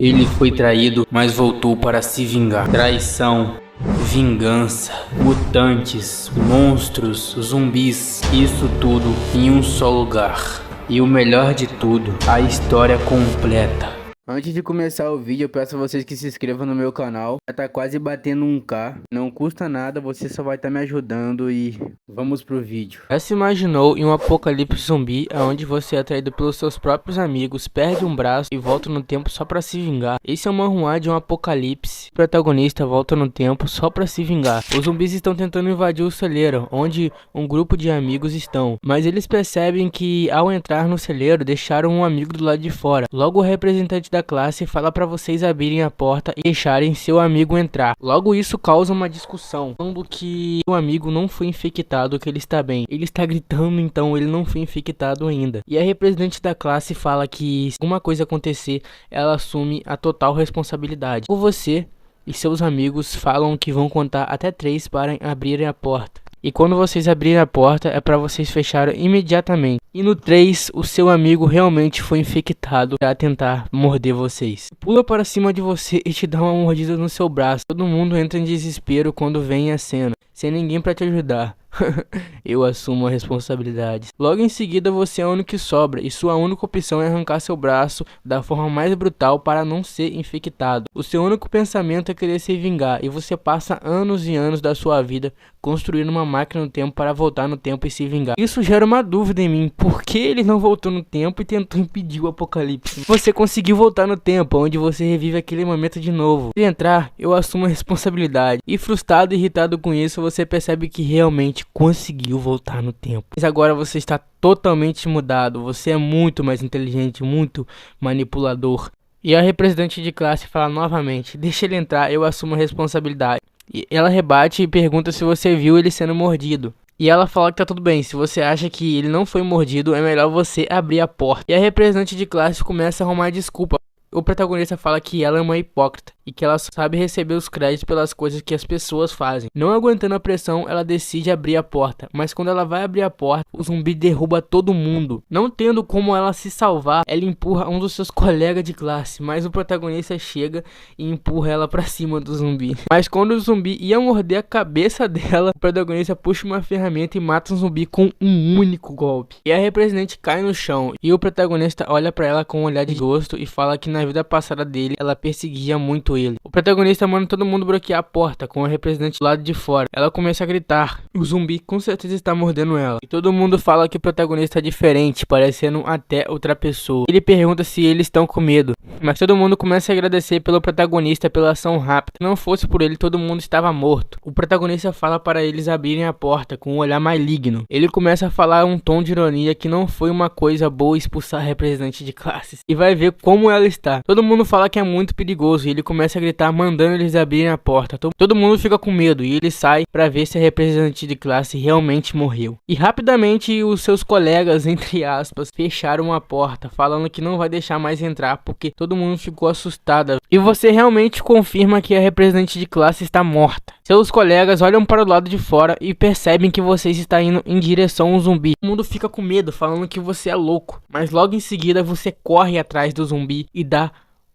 Ele foi traído, mas voltou para se vingar. Traição, vingança, mutantes, monstros, zumbis, isso tudo em um só lugar. E o melhor de tudo, a história completa. Antes de começar o vídeo, eu peço a vocês que se inscrevam no meu canal. Já tá quase batendo 1k. Não custa nada, você só vai estar me ajudando e vamos pro vídeo. Já se imaginou em um apocalipse zumbi, onde você é atraído pelos seus próprios amigos, perde um braço e volta no tempo só pra se vingar? Esse é o manhwa de um apocalipse. O protagonista volta no tempo só pra se vingar. Os zumbis estão tentando invadir o celeiro, onde um grupo de amigos estão. Mas eles percebem que ao entrar no celeiro, deixaram um amigo do lado de fora. Logo o representante da classe fala para vocês abrirem a porta e deixarem seu amigo entrar. Logo isso causa uma discussão, falando que o amigo não foi infectado, que ele está bem. Ele está gritando, então ele não foi infectado ainda. E a representante da classe fala que se alguma coisa acontecer, ela assume a total responsabilidade. Ou você e seus amigos falam que vão contar até 3 para abrirem a porta. E quando vocês abrirem a porta, é para vocês fecharem imediatamente. E no 3, o seu amigo realmente foi infectado para tentar morder vocês. Pula para cima de você e te dá uma mordida no seu braço. Todo mundo entra em desespero quando vem a cena, sem ninguém para te ajudar. Eu assumo a responsabilidade. Logo em seguida você é o único que sobra e sua única opção é arrancar seu braço da forma mais brutal para não ser infectado. O seu único pensamento é querer se vingar e você passa anos e anos da sua vida construindo uma máquina no tempo para voltar no tempo e se vingar. Isso gera uma dúvida em mim: por que ele não voltou no tempo e tentou impedir o apocalipse? Você conseguiu voltar no tempo, onde você revive aquele momento de novo. Se entrar, eu assumo a responsabilidade. E frustrado e irritado com isso, você percebe que realmente conseguiu voltar no tempo. Mas agora você está totalmente mudado. Você é muito mais inteligente, muito manipulador. E a representante de classe fala novamente: deixa ele entrar, eu assumo a responsabilidade. E ela rebate e pergunta se você viu ele sendo mordido. E ela fala que tá tudo bem, se você acha que ele não foi mordido, é melhor você abrir a porta. E a representante de classe começa a arrumar desculpa. O protagonista fala que ela é uma hipócrita e que ela sabe receber os créditos pelas coisas que as pessoas fazem. Não aguentando a pressão, ela decide abrir a porta, mas quando ela vai abrir a porta, o zumbi derruba todo mundo. Não tendo como ela se salvar, ela empurra um dos seus colegas de classe, mas o protagonista chega e empurra ela pra cima do zumbi. Mas quando o zumbi ia morder a cabeça dela, o protagonista puxa uma ferramenta e mata o zumbi com um único golpe. E a representante cai no chão e o protagonista olha pra ela com um olhar de gosto e fala que na vida passada dele, ela perseguia muito ele. O protagonista manda todo mundo bloquear a porta, com a representante do lado de fora. Ela começa a gritar. O zumbi com certeza está mordendo ela. E todo mundo fala que o protagonista é diferente, parecendo até outra pessoa. Ele pergunta se eles estão com medo, mas todo mundo começa a agradecer pelo protagonista pela ação rápida. Se não fosse por ele, todo mundo estava morto. O protagonista fala para eles abrirem a porta com um olhar maligno. Ele começa a falar um tom de ironia que não foi uma coisa boa expulsar a representante de classes. E vai ver como ela está. Todo mundo fala que é muito perigoso e ele começa a gritar mandando eles abrirem a porta. Todo mundo fica com medo e ele sai para ver se a representante de classe realmente morreu. E rapidamente os seus colegas, entre aspas, fecharam a porta, falando que não vai deixar mais entrar porque todo mundo ficou assustado. E você realmente confirma que a representante de classe está morta. Seus colegas olham para o lado de fora e percebem que vocês estão indo em direção ao zumbi. Todo mundo fica com medo, falando que você é louco. Mas logo em seguida você corre atrás do zumbi e dá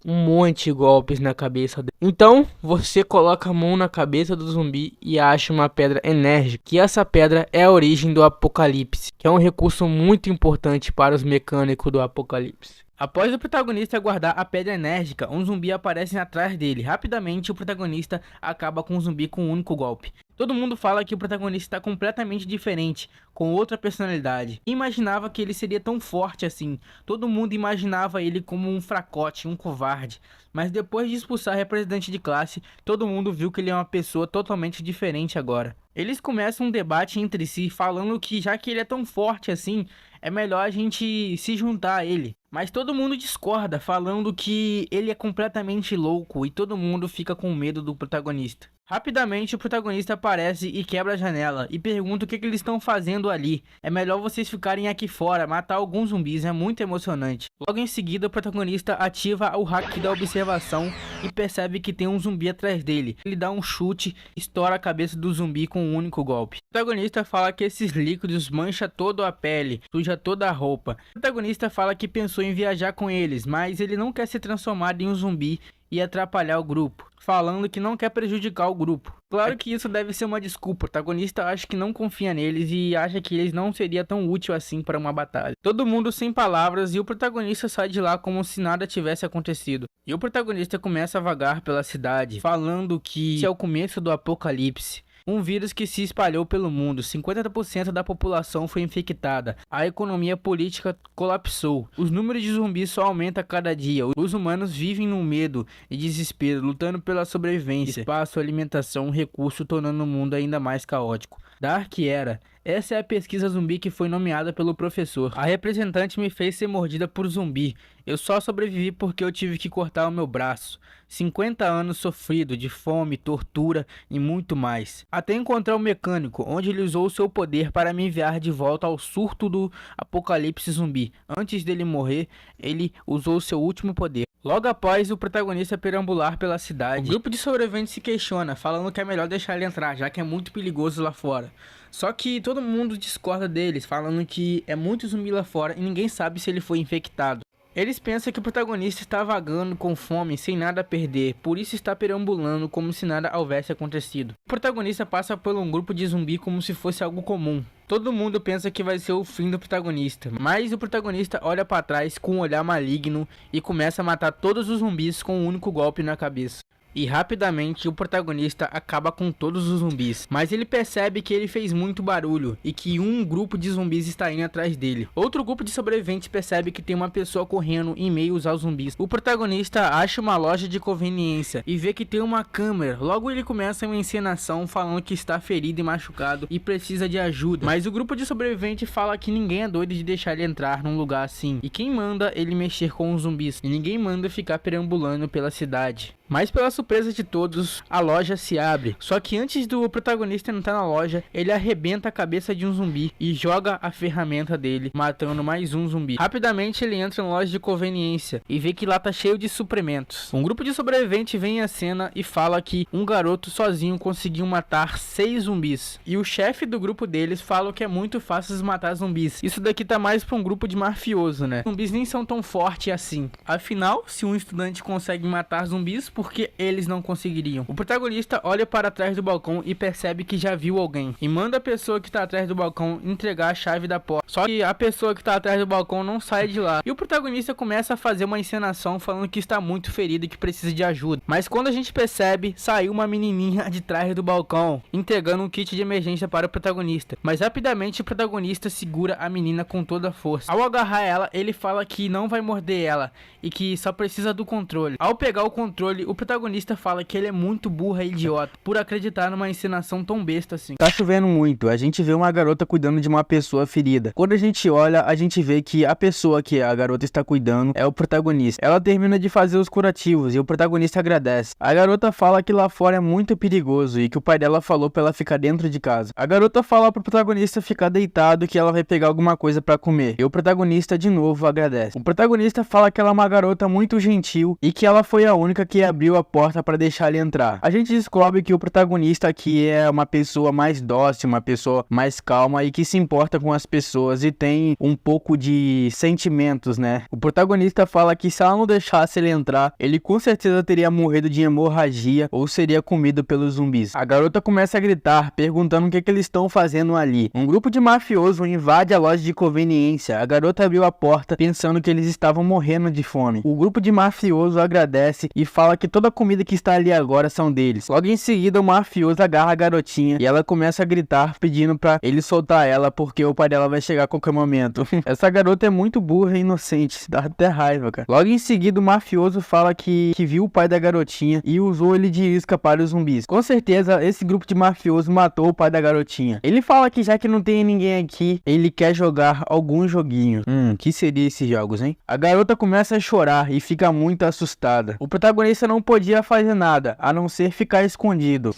um monte de golpes na cabeça dele. Então você coloca a mão na cabeça do zumbi e acha uma pedra enérgica. Que essa pedra é a origem do apocalipse, que é um recurso muito importante para os mecânicos do apocalipse. Após o protagonista guardar a pedra enérgica, um zumbi aparece atrás dele. Rapidamente o protagonista acaba com o zumbi com um único golpe. Todo mundo fala que o protagonista está completamente diferente, com outra personalidade. Imaginava que ele seria tão forte assim. Todo mundo imaginava ele como um fracote, um covarde. Mas depois de expulsar a representante de classe, todo mundo viu que ele é uma pessoa totalmente diferente agora. Eles começam um debate entre si, falando que já que ele é tão forte assim, é melhor a gente se juntar a ele. Mas todo mundo discorda, falando que ele é completamente louco e todo mundo fica com medo do protagonista. Rapidamente o protagonista aparece e quebra a janela e pergunta o que eles estão fazendo ali. É melhor vocês ficarem aqui fora, matar alguns zumbis, é muito emocionante. Logo em seguida o protagonista ativa o hack da observação e percebe que tem um zumbi atrás dele. Ele dá um chute, estoura a cabeça do zumbi com um único golpe. O protagonista fala que esses líquidos mancham toda a pele, suja toda a roupa. O protagonista fala que pensou em viajar com eles, mas ele não quer ser transformado em um zumbi e atrapalhar o grupo, falando que não quer prejudicar o grupo. Claro que isso deve ser uma desculpa, o protagonista acha que não confia neles e acha que eles não seria tão útil assim para uma batalha. Todo mundo sem palavras e o protagonista sai de lá como se nada tivesse acontecido. E o protagonista começa a vagar pela cidade, falando que isso é o começo do apocalipse. Um vírus que se espalhou pelo mundo, 50% da população foi infectada, a economia política colapsou, os números de zumbis só aumentam a cada dia, os humanos vivem no medo e desespero, lutando pela sobrevivência, espaço, alimentação, recurso, tornando o mundo ainda mais caótico. Dark Era. Essa é a pesquisa zumbi que foi nomeada pelo professor. A representante me fez ser mordida por zumbi. Eu só sobrevivi porque eu tive que cortar o meu braço. 50 anos sofrido de fome, tortura e muito mais. Até encontrar o mecânico, onde ele usou seu poder para me enviar de volta ao surto do apocalipse zumbi. Antes dele morrer, ele usou seu último poder. Logo após o protagonista perambular pela cidade, o grupo de sobreviventes se questiona, falando que é melhor deixar ele entrar, já que é muito perigoso lá fora. Só que todo mundo discorda deles, falando que é muito zumbi lá fora e ninguém sabe se ele foi infectado. Eles pensam que o protagonista está vagando com fome, sem nada a perder, por isso está perambulando como se nada houvesse acontecido. O protagonista passa por um grupo de zumbi como se fosse algo comum. Todo mundo pensa que vai ser o fim do protagonista, mas o protagonista olha para trás com um olhar maligno e começa a matar todos os zumbis com um único golpe na cabeça. E rapidamente o protagonista acaba com todos os zumbis, mas ele percebe que ele fez muito barulho e que um grupo de zumbis está indo atrás dele. Outro grupo de sobreviventes percebe que tem uma pessoa correndo em meio aos zumbis. O protagonista acha uma loja de conveniência e vê que tem uma câmera. Logo ele começa uma encenação falando que está ferido e machucado e precisa de ajuda. Mas o grupo de sobreviventes fala que ninguém é doido de deixar ele entrar num lugar assim. E quem manda ele mexer com os zumbis? E ninguém manda ficar perambulando pela cidade. Mas pela surpresa de todos, a loja se abre. Só que antes do protagonista entrar na loja, ele arrebenta a cabeça de um zumbi e joga a ferramenta dele, matando mais um zumbi. Rapidamente ele entra na loja de conveniência e vê que lá tá cheio de suprimentos. Um grupo de sobreviventes vem à cena e fala que um garoto sozinho conseguiu matar 6 zumbis. E o chefe do grupo deles fala que é muito fácil matar zumbis. Isso daqui tá mais pra um grupo de mafioso, né? Zumbis nem são tão fortes assim. Afinal, se um estudante consegue matar zumbis, porque eles não conseguiriam. O protagonista olha para trás do balcão e percebe que já viu alguém e manda a pessoa que está atrás do balcão entregar a chave da porta. Só que a pessoa que está atrás do balcão não sai de lá. E o protagonista começa a fazer uma encenação falando que está muito ferido e que precisa de ajuda. Mas quando a gente percebe, saiu uma menininha de trás do balcão entregando um kit de emergência para o protagonista. Mas rapidamente o protagonista segura a menina com toda a força. Ao agarrar ela, ele fala que não vai morder ela e que só precisa do controle. Ao pegar o controle, o protagonista fala que ele é muito burro e idiota por acreditar numa encenação tão besta assim. Tá chovendo muito, a gente vê uma garota cuidando de uma pessoa ferida. Quando a gente olha, a gente vê que a pessoa que a garota está cuidando é o protagonista. Ela termina de fazer os curativos e o protagonista agradece. A garota fala que lá fora é muito perigoso e que o pai dela falou pra ela ficar dentro de casa. A garota fala pro protagonista ficar deitado que ela vai pegar alguma coisa pra comer. E o protagonista de novo agradece. O protagonista fala que ela é uma garota muito gentil e que ela foi a única que abriu a porta para deixar ele entrar. A gente descobre que o protagonista aqui é uma pessoa mais dócil, uma pessoa mais calma e que se importa com as pessoas e tem um pouco de sentimentos, né? O protagonista fala que se ela não deixasse ele entrar, ele com certeza teria morrido de hemorragia ou seria comido pelos zumbis. A garota começa a gritar, perguntando o que eles estão fazendo ali. Um grupo de mafiosos invade a loja de conveniência. A garota abriu a porta pensando que eles estavam morrendo de fome. O grupo de mafiosos agradece e fala que toda a comida que está ali agora são deles. Logo em seguida, o mafioso agarra a garotinha e ela começa a gritar pedindo pra ele soltar ela porque o pai dela vai chegar a qualquer momento. Essa garota é muito burra e inocente, dá até raiva, cara. Logo em seguida, o mafioso fala que viu o pai da garotinha e usou ele de isca para os zumbis. Com certeza, esse grupo de mafioso matou o pai da garotinha. Ele fala que já que não tem ninguém aqui, ele quer jogar algum joguinho. Que seria esses jogos, hein? A garota começa a chorar e fica muito assustada. O protagonista não podia poderia fazer nada, a não ser ficar escondido.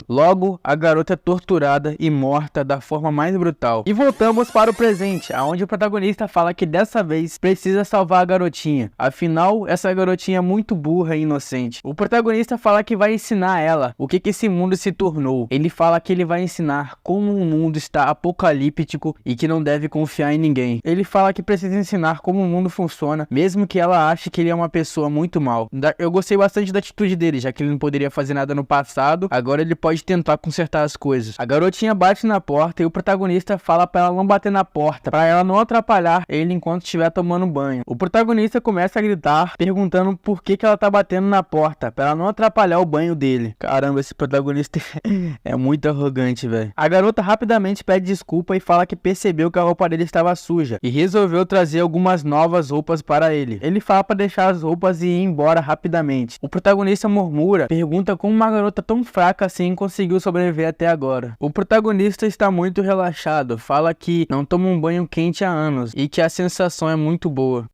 Logo, a garota é torturada e morta da forma mais brutal. E voltamos para o presente, onde o protagonista fala que dessa vez precisa salvar a garotinha. Afinal, essa garotinha é muito burra e inocente. O protagonista fala que vai ensinar ela o que esse mundo se tornou. Ele fala que ele vai ensinar como o mundo está apocalíptico e que não deve confiar em ninguém. Ele fala que precisa ensinar como o mundo funciona, mesmo que ela ache que ele é uma pessoa muito mal. Eu gostei bastante da atitude dele, já que ele não poderia fazer nada no passado, agora ele pode tentar consertar as coisas. A garotinha bate na porta e o protagonista fala pra ela não bater na porta, pra ela não atrapalhar ele enquanto estiver tomando banho. O protagonista começa a gritar, perguntando por que ela tá batendo na porta, pra ela não atrapalhar o banho dele. Caramba, esse protagonista é muito arrogante, velho. A garota rapidamente pede desculpa e fala que percebeu que a roupa dele estava suja e resolveu trazer algumas novas roupas para ele. Ele fala pra deixar as roupas e ir embora rapidamente. O protagonista murmura, pergunta como uma garota tão fraca assim conseguiu sobreviver até agora. O protagonista está muito relaxado, fala que não toma um banho quente há anos e que a sensação é muito boa.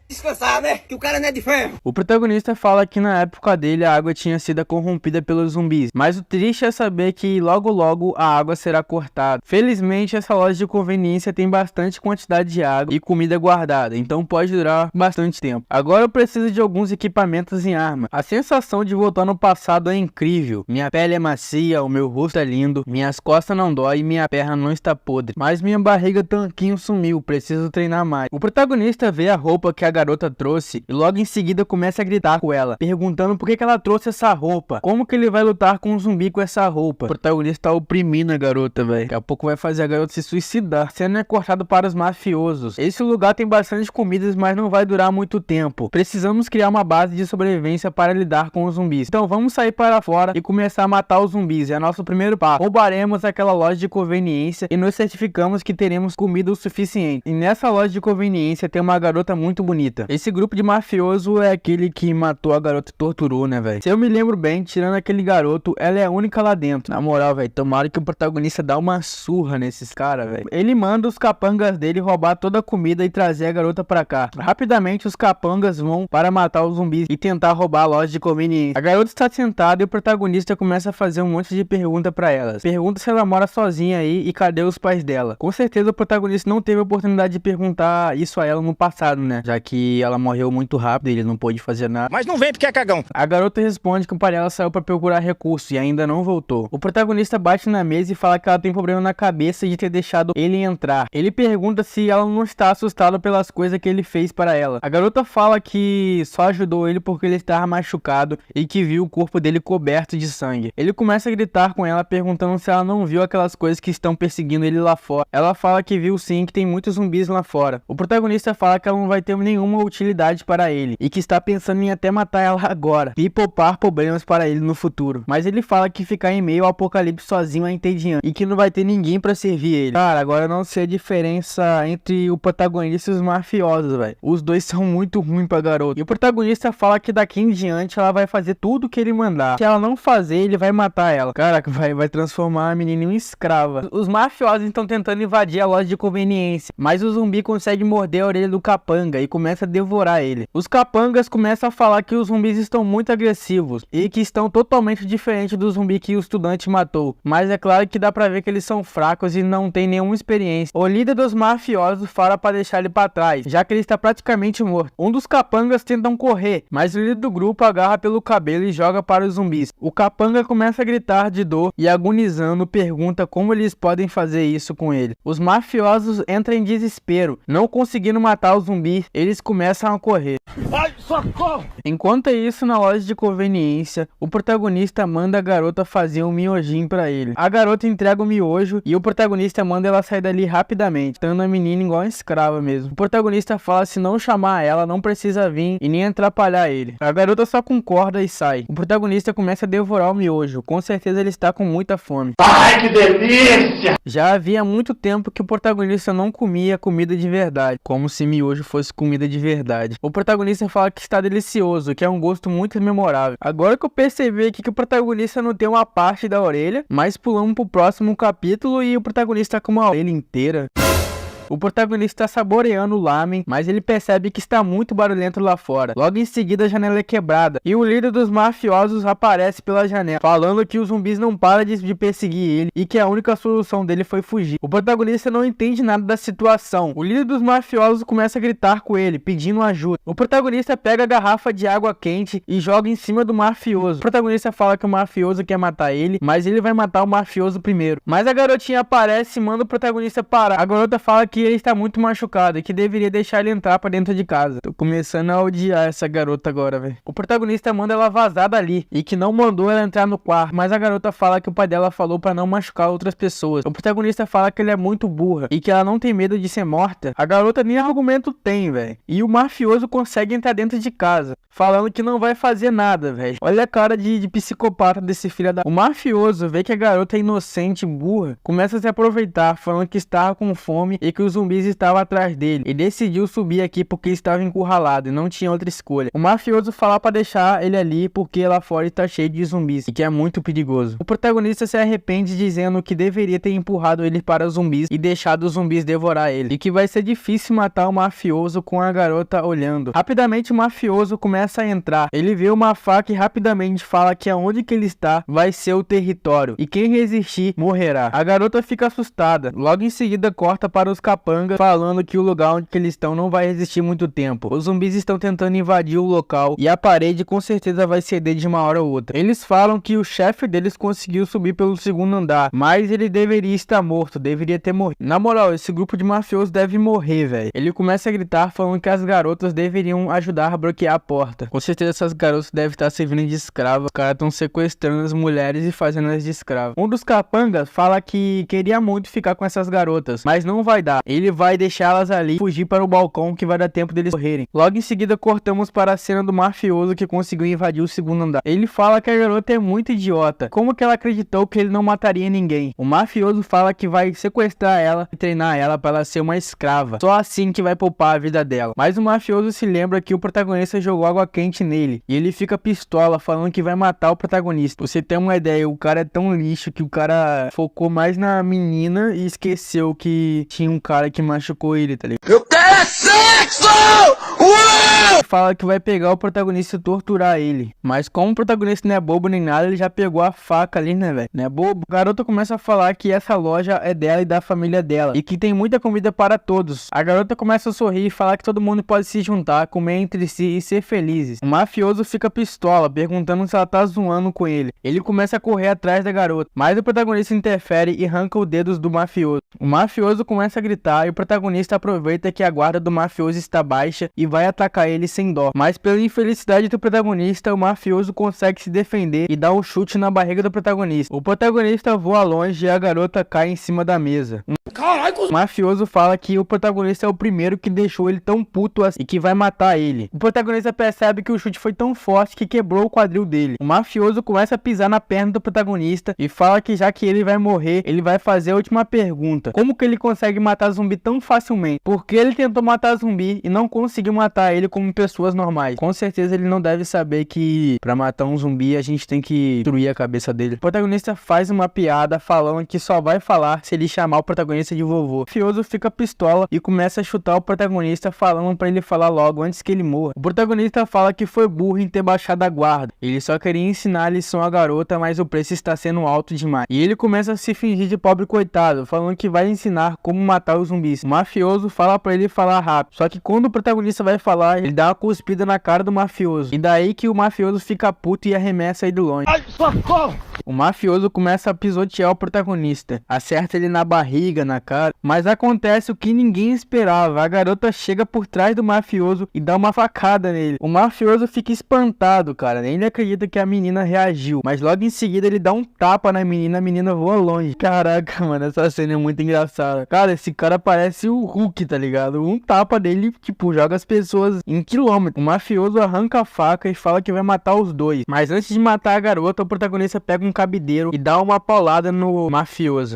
Descansar, né? Que o cara não é de ferro. O protagonista fala que na época dele a água tinha sido corrompida pelos zumbis, mas o triste é saber que logo logo a água será cortada. Felizmente essa loja de conveniência tem bastante quantidade de água e comida guardada, então pode durar bastante tempo. Agora eu preciso de alguns equipamentos em arma. A sensação de voltar no passado é incrível. Minha pele é macia, o meu rosto é lindo, minhas costas não dói e minha perna não está podre, mas minha barriga tanquinho sumiu, preciso treinar mais. O protagonista vê a roupa que a garota trouxe e logo em seguida começa a gritar com ela, perguntando por que ela trouxe essa roupa, como que ele vai lutar com um zumbi com essa roupa. O protagonista tá oprimindo a garota, velho. Daqui a pouco vai fazer a garota se suicidar. Sendo é cortado para os mafiosos. Esse lugar tem bastante comidas, mas não vai durar muito tempo. Precisamos criar uma base de sobrevivência para lidar com os zumbis. Então vamos sair para fora e começar a matar os zumbis. É nosso primeiro passo. Roubaremos aquela loja de conveniência e nos certificamos que teremos comida o suficiente. E nessa loja de conveniência tem uma garota muito bonita. Esse grupo de mafioso é aquele que matou a garota e torturou, né, velho? Se eu me lembro bem, tirando aquele garoto, ela é a única lá dentro. Na moral, velho, tomara que o protagonista dá uma surra nesses caras, velho. Ele manda os capangas dele roubar toda a comida e trazer a garota pra cá. Rapidamente, os capangas vão para matar os zumbis e tentar roubar a loja de conveniência. A garota está sentada e o protagonista começa a fazer um monte de perguntas pra elas. Pergunta se ela mora sozinha aí e cadê os pais dela. Com certeza o protagonista não teve a oportunidade de perguntar isso a ela no passado, né? Já que ela morreu muito rápido e ele não pôde fazer nada. Mas não vem porque é cagão. A garota responde que o pai dela saiu pra procurar recursos e ainda não voltou. O protagonista bate na mesa e fala que ela tem problema na cabeça de ter deixado ele entrar. Ele pergunta se ela não está assustada pelas coisas que ele fez para ela. A garota fala que só ajudou ele porque ele estava machucado e que viu o corpo dele coberto de sangue. Ele começa a gritar com ela perguntando se ela não viu aquelas coisas que estão perseguindo ele lá fora. Ela fala que viu sim, que tem muitos zumbis lá fora. O protagonista fala que ela não vai ter nenhuma utilidade para ele e que está pensando em até matar ela agora e poupar problemas para ele no futuro. Mas ele fala que ficar em meio ao apocalipse sozinho é entediante e que não vai ter ninguém para servir ele. Cara, agora eu não sei a diferença entre o protagonista e os mafiosos, velho. Os dois são muito ruins pra garota. E o protagonista fala que daqui em diante ela vai fazer tudo que ele mandar. Se ela não fazer, ele vai matar ela. Cara, vai transformar a menina em uma escrava. Os mafiosos estão tentando invadir a loja de conveniência, mas o zumbi consegue morder a orelha do capanga e começa a devorar ele. Os capangas começam a falar que os zumbis estão muito agressivos e que estão totalmente diferentes do zumbi que o estudante matou, mas é claro que dá pra ver que eles são fracos e não tem nenhuma experiência. O líder dos mafiosos fala pra deixar ele pra trás, já que ele está praticamente morto. Um dos capangas tentam correr, mas o líder do grupo agarra pelo cabelo e joga para os zumbis. O capanga começa a gritar de dor e agonizando pergunta como eles podem fazer isso com ele. Os mafiosos entram em desespero, não conseguindo matar os zumbis, eles começam a correr. Ai, socorro! Enquanto isso, na loja de conveniência, o protagonista manda a garota fazer um miojinho pra ele. A garota entrega o miojo e o protagonista manda ela sair dali rapidamente, tendo a menina igual uma escrava mesmo. O protagonista fala se não chamar ela, não precisa vir e nem atrapalhar ele. A garota só concorda e sai. O protagonista começa a devorar o miojo, com certeza ele está com muita fome. Ai, que delícia! Já havia muito tempo que o protagonista não comia comida de verdade, como se miojo fosse comida de verdade. O protagonista fala que está delicioso, que é um gosto muito memorável. Agora que eu percebi aqui que o protagonista não tem uma parte da orelha, mas pulamos pro próximo capítulo e o protagonista tá com uma orelha inteira. O protagonista tá saboreando o lamen, mas ele percebe que está muito barulhento lá fora. Logo em seguida a janela é quebrada e o líder dos mafiosos aparece pela janela, falando que os zumbis não param de perseguir ele e que a única solução dele foi fugir. O protagonista não entende nada da situação. O líder dos mafiosos começa a gritar com ele, pedindo ajuda. O protagonista pega a garrafa de água quente e joga em cima do mafioso. O protagonista fala que o mafioso quer matar ele, mas ele vai matar o mafioso primeiro. Mas a garotinha aparece e manda o protagonista parar. A garota fala que ele está muito machucado e que deveria deixar ele entrar pra dentro de casa. Tô começando a odiar essa garota agora, velho. O protagonista manda ela vazar dali e que não mandou ela entrar no quarto, mas a garota fala que o pai dela falou pra não machucar outras pessoas. O protagonista fala que ele é muito burra e que ela não tem medo de ser morta. A garota nem argumento tem, velho. E o mafioso consegue entrar dentro de casa, falando que não vai fazer nada, velho. Olha a cara de psicopata desse filho da... O mafioso vê que a garota é inocente, burra, começa a se aproveitar, falando que estava com fome e que os zumbis estavam atrás dele. E decidiu subir aqui porque estava encurralado e não tinha outra escolha. O mafioso fala pra deixar ele ali porque lá fora está cheio de zumbis e que é muito perigoso. O protagonista se arrepende dizendo que deveria ter empurrado ele para os zumbis e deixado os zumbis devorar ele. E que vai ser difícil matar o mafioso com a garota olhando. Rapidamente o mafioso começa a entrar. Ele vê uma faca e rapidamente fala que aonde que ele está vai ser o território. E quem resistir morrerá. A garota fica assustada. Logo em seguida corta para os capangas falando que o lugar onde que eles estão não vai resistir muito tempo. Os zumbis estão tentando invadir o local e a parede com certeza vai ceder de uma hora ou outra. Eles falam que o chefe deles conseguiu subir pelo segundo andar, mas ele deveria estar morto, deveria ter morrido. Na moral, esse grupo de mafiosos deve morrer, velho. Ele começa a gritar falando que as garotas deveriam ajudar a bloquear a porta. Com certeza essas garotas devem estar servindo de escravas. Os caras estão sequestrando as mulheres e fazendo elas de escravas. Um dos capangas fala que queria muito ficar com essas garotas, mas não vai dar. Ele vai deixá-las ali e fugir para o balcão que vai dar tempo deles correrem. Logo em seguida cortamos para a cena do mafioso que conseguiu invadir o segundo andar. Ele fala que a garota é muito idiota. Como que ela acreditou que ele não mataria ninguém? O mafioso fala que vai sequestrar ela e treinar ela para ela ser uma escrava. Só assim que vai poupar a vida dela. Mas o mafioso se lembra que o protagonista jogou água quente nele e ele fica pistola falando que vai matar o protagonista. Pra você ter uma ideia, o cara é tão lixo que o cara focou mais na menina e esqueceu que tinha um cara que machucou ele, tá ligado? Eu quero sexo! Fala que vai pegar o protagonista e torturar ele. Mas como o protagonista não é bobo nem nada, ele já pegou a faca ali, né, velho? Não é bobo. A garota começa a falar que essa loja é dela e da família dela e que tem muita comida para todos. A garota começa a sorrir e falar que todo mundo pode se juntar, comer entre si e ser felizes. O mafioso fica pistola, perguntando se ela tá zoando com ele. Ele começa a correr atrás da garota, mas o protagonista interfere e arranca os dedos do mafioso. O mafioso começa a gritar e o protagonista aproveita que a guarda do mafioso está baixa e vai atacar ele sem dó. Mas pela infelicidade do protagonista, o mafioso consegue se defender e dá um chute na barriga do protagonista. O protagonista voa longe e a garota cai em cima da mesa. O mafioso fala que o protagonista é o primeiro que deixou ele tão puto assim e que vai matar ele. O protagonista percebe que o chute foi tão forte que quebrou o quadril dele. O mafioso começa a pisar na perna do protagonista e fala que já que ele vai morrer, ele vai fazer a última pergunta. Como que ele consegue matar zumbi tão facilmente? Porque ele tentou matar zumbi e não conseguiu matar ele como pessoas normais. Com certeza ele não deve saber que pra matar um zumbi a gente tem que destruir a cabeça dele. O protagonista faz uma piada falando que só vai falar se ele chamar o protagonista de vovô. O mafioso fica pistola e começa a chutar o protagonista falando pra ele falar logo antes que ele morra. O protagonista fala que foi burro em ter baixado a guarda. Ele só queria ensinar a lição à garota, mas o preço está sendo alto demais. E ele começa a se fingir de pobre coitado, falando que vai ensinar como matar os zumbis. O mafioso fala pra ele falar rápido, só que quando o protagonista vai falar, ele dá uma cuspida na cara do mafioso. E daí que o mafioso fica puto e arremessa ele longe. Ai, socorro! O mafioso começa a pisotear o protagonista, acerta ele na barriga, na cara, mas acontece o que ninguém esperava. A garota chega por trás do mafioso e dá uma facada nele. O mafioso fica espantado, cara, nem ele acredita que a menina reagiu, mas logo em seguida ele dá um tapa na menina, a menina voa longe. Caraca, mano, essa cena é muito engraçada. Cara, esse cara parece o Hulk, tá ligado? Um tapa dele, tipo, joga as pessoas em quilômetros. O mafioso arranca a faca e fala que vai matar os dois, mas antes de matar a garota, o protagonista pega um cabideiro e dá uma paulada no mafioso.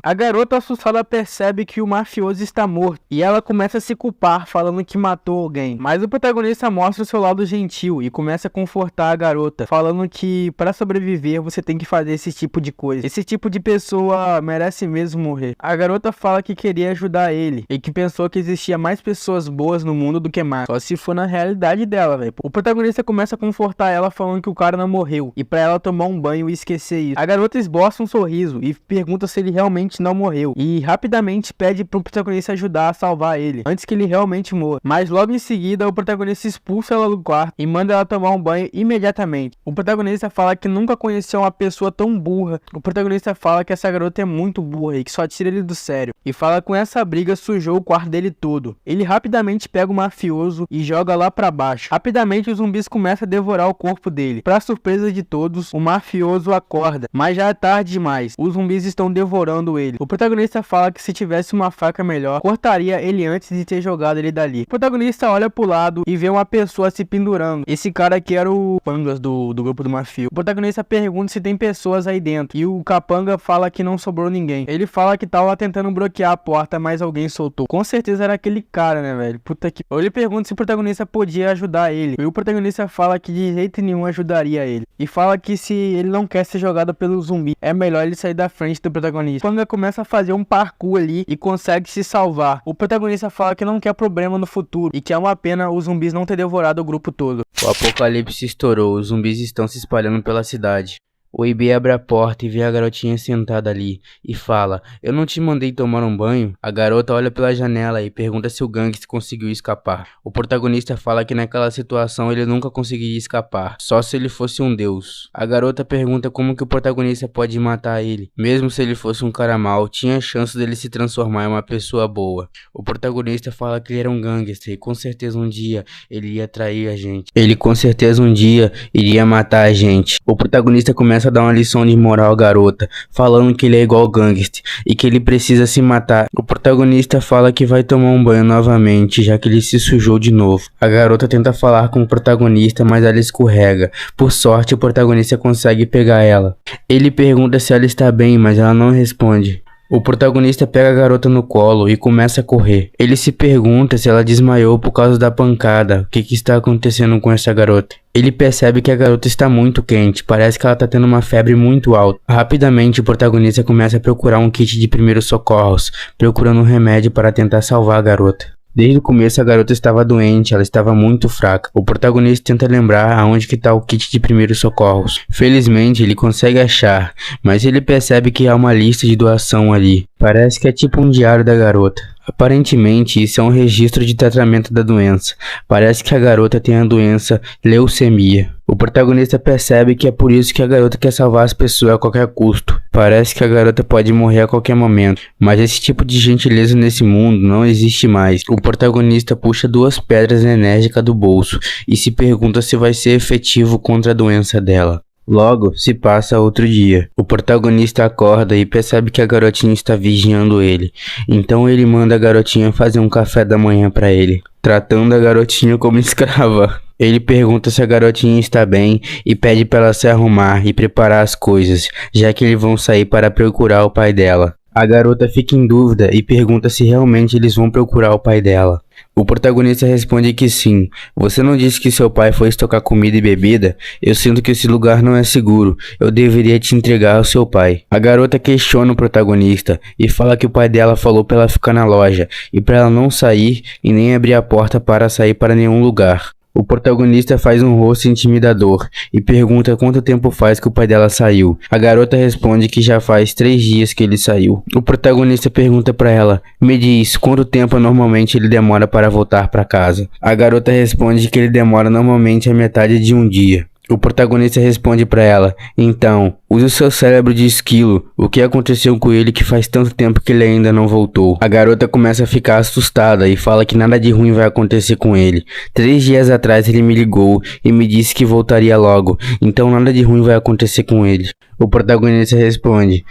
A garota assustada percebe que o mafioso está morto e ela começa a se culpar, falando que matou alguém. Mas o protagonista mostra o seu lado gentil e começa a confortar a garota, falando que para sobreviver você tem que fazer esse tipo de coisa. Esse tipo de pessoa merece mesmo morrer. A garota fala que queria ajudar ele e que pensou que existia mais pessoas boas no mundo do que má, só se for na realidade dela, velho. O protagonista começa a confortar ela, falando que o cara não morreu e pra ela tomar um banho e esquecer isso. A garota esboça um sorriso e pergunta se ele realmente não morreu e rapidamente pede pro protagonista ajudar a salvar ele antes que ele realmente morra. Mas logo em seguida o protagonista expulsa ela do quarto e manda ela tomar um banho imediatamente. O protagonista fala que nunca conheceu uma pessoa tão burra. O protagonista fala que essa garota é muito burra e que só tira ele do sério, e fala que com essa briga sujou o quarto dele todo. Ele rapidamente pega o mafioso e joga lá pra baixo. Rapidamente os zumbis começam a devorar o corpo dele. Pra surpresa de todos, o mafioso acorda, mas já é tarde demais. Os zumbis estão devorando ele. O protagonista fala que se tivesse uma faca melhor, cortaria ele antes de ter jogado ele dali. O protagonista olha pro lado e vê uma pessoa se pendurando. Esse cara aqui era o Pangas do grupo do mafio. O protagonista pergunta se tem pessoas aí dentro e o capanga fala que não sobrou ninguém. Ele fala que tava tentando bloquear a porta, mas alguém soltou. Com certeza era aquele cara, né, velho? Puta que... Ele pergunta se o protagonista podia ajudar ele. E o protagonista fala que de jeito nenhum ajudaria ele. E fala que se ele não quer ser jogado pelo zumbi, é melhor ele sair da frente do protagonista. O Panga começa a fazer um parkour ali e consegue se salvar. O protagonista fala que não quer problema no futuro e que é uma pena os zumbis não ter devorado o grupo todo. O apocalipse estourou, os zumbis estão se espalhando pela cidade. O IB abre a porta e vê a garotinha sentada ali e fala: "Eu não te mandei tomar um banho?" A garota olha pela janela e pergunta se o gangster conseguiu escapar. O protagonista fala que naquela situação ele nunca conseguiria escapar, só se ele fosse um deus. A garota pergunta como que o protagonista pode matar ele. Mesmo se ele fosse um cara mau, tinha chance dele se transformar em uma pessoa boa. O protagonista fala que ele era um gangster e com certeza um dia ele ia trair a gente. Ele com certeza um dia iria matar a gente. O protagonista começa a dar uma lição de moral à garota, falando que ele é igual gangster e que ele precisa se matar. O protagonista fala que vai tomar um banho novamente, já que ele se sujou de novo. A garota tenta falar com o protagonista, mas ela escorrega. Por sorte, o protagonista consegue pegar ela. Ele pergunta se ela está bem, mas ela não responde. O protagonista pega a garota no colo e começa a correr. Ele se pergunta se ela desmaiou por causa da pancada. O que está acontecendo com essa garota? Ele percebe que a garota está muito quente, parece que ela está tendo uma febre muito alta. Rapidamente o protagonista começa a procurar um kit de primeiros socorros, procurando um remédio para tentar salvar a garota. Desde o começo a garota estava doente, ela estava muito fraca. O protagonista tenta lembrar aonde que está o kit de primeiros socorros. Felizmente ele consegue achar, mas ele percebe que há uma lista de doação ali. Parece que é tipo um diário da garota. Aparentemente isso é um registro de tratamento da doença. Parece que a garota tem a doença leucemia. O protagonista percebe que é por isso que a garota quer salvar as pessoas a qualquer custo. Parece que a garota pode morrer a qualquer momento, mas esse tipo de gentileza nesse mundo não existe mais. O protagonista puxa 2 pedras enérgicas do bolso e se pergunta se vai ser efetivo contra a doença dela. Logo, se passa outro dia. O protagonista acorda e percebe que a garotinha está vigiando ele. Então ele manda a garotinha fazer um café da manhã para ele, tratando a garotinha como escrava. Ele pergunta se a garotinha está bem e pede para ela se arrumar e preparar as coisas, já que eles vão sair para procurar o pai dela. A garota fica em dúvida e pergunta se realmente eles vão procurar o pai dela. O protagonista responde que sim. Você não disse que seu pai foi estocar comida e bebida? Eu sinto que esse lugar não é seguro. Eu deveria te entregar ao seu pai. A garota questiona o protagonista e fala que o pai dela falou para ela ficar na loja e para ela não sair e nem abrir a porta para sair para nenhum lugar. O protagonista faz um rosto intimidador e pergunta quanto tempo faz que o pai dela saiu. A garota responde que já faz 3 dias que ele saiu. O protagonista pergunta para ela: "Me diz, quanto tempo normalmente ele demora para voltar para casa?" A garota responde que ele demora normalmente a metade de um dia. O protagonista responde para ela: "Então, use o seu cérebro de esquilo. O que aconteceu com ele que faz tanto tempo que ele ainda não voltou?" A garota começa a ficar assustada e fala que nada de ruim vai acontecer com ele. 3 dias atrás ele me ligou e me disse que voltaria logo, então nada de ruim vai acontecer com ele. O protagonista responde: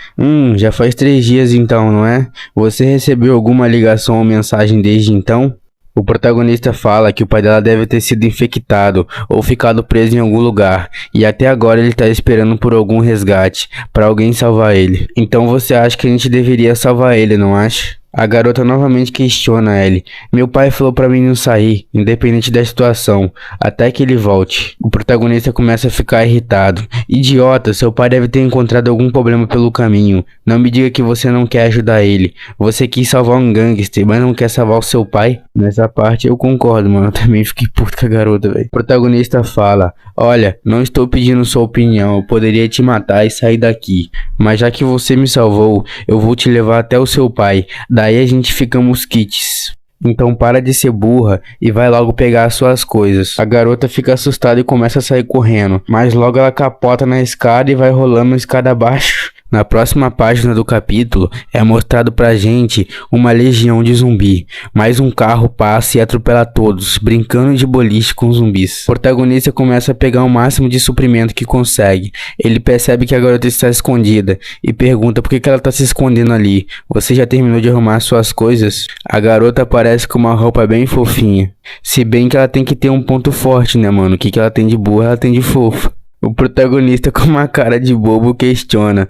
já faz 3 dias então, não é? Você recebeu alguma ligação ou mensagem desde então?" O protagonista fala que o pai dela deve ter sido infectado ou ficado preso em algum lugar e até agora ele tá esperando por algum resgate, pra alguém salvar ele. Então você acha que a gente deveria salvar ele, não acha? A garota novamente questiona ele. Meu pai falou pra mim não sair, independente da situação, até que ele volte. O protagonista começa a ficar irritado. Idiota, seu pai deve ter encontrado algum problema pelo caminho. Não me diga que você não quer ajudar ele. Você quis salvar um gangster, mas não quer salvar o seu pai? Nessa parte eu concordo, mano. Eu também fiquei puto com a garota, velho. O protagonista fala: olha, não estou pedindo sua opinião, eu poderia te matar e sair daqui. Mas já que você me salvou, eu vou te levar até o seu pai. Daí a gente ficamos kits. Então para de ser burra e vai logo pegar as suas coisas. A garota fica assustada e começa a sair correndo, mas logo ela capota na escada e vai rolando a escada abaixo. Na próxima página do capítulo é mostrado pra gente uma legião de zumbi. Mais um carro passa e atropela todos, brincando de boliche com zumbis. O protagonista começa a pegar o máximo de suprimento que consegue. Ele percebe que a garota está escondida e pergunta por que ela está se escondendo ali. Você já terminou de arrumar suas coisas? A garota aparece com uma roupa bem fofinha. Se bem que ela tem que ter um ponto forte, né, mano? O que ela tem de boa, ela tem de fofo. O protagonista com uma cara de bobo questiona: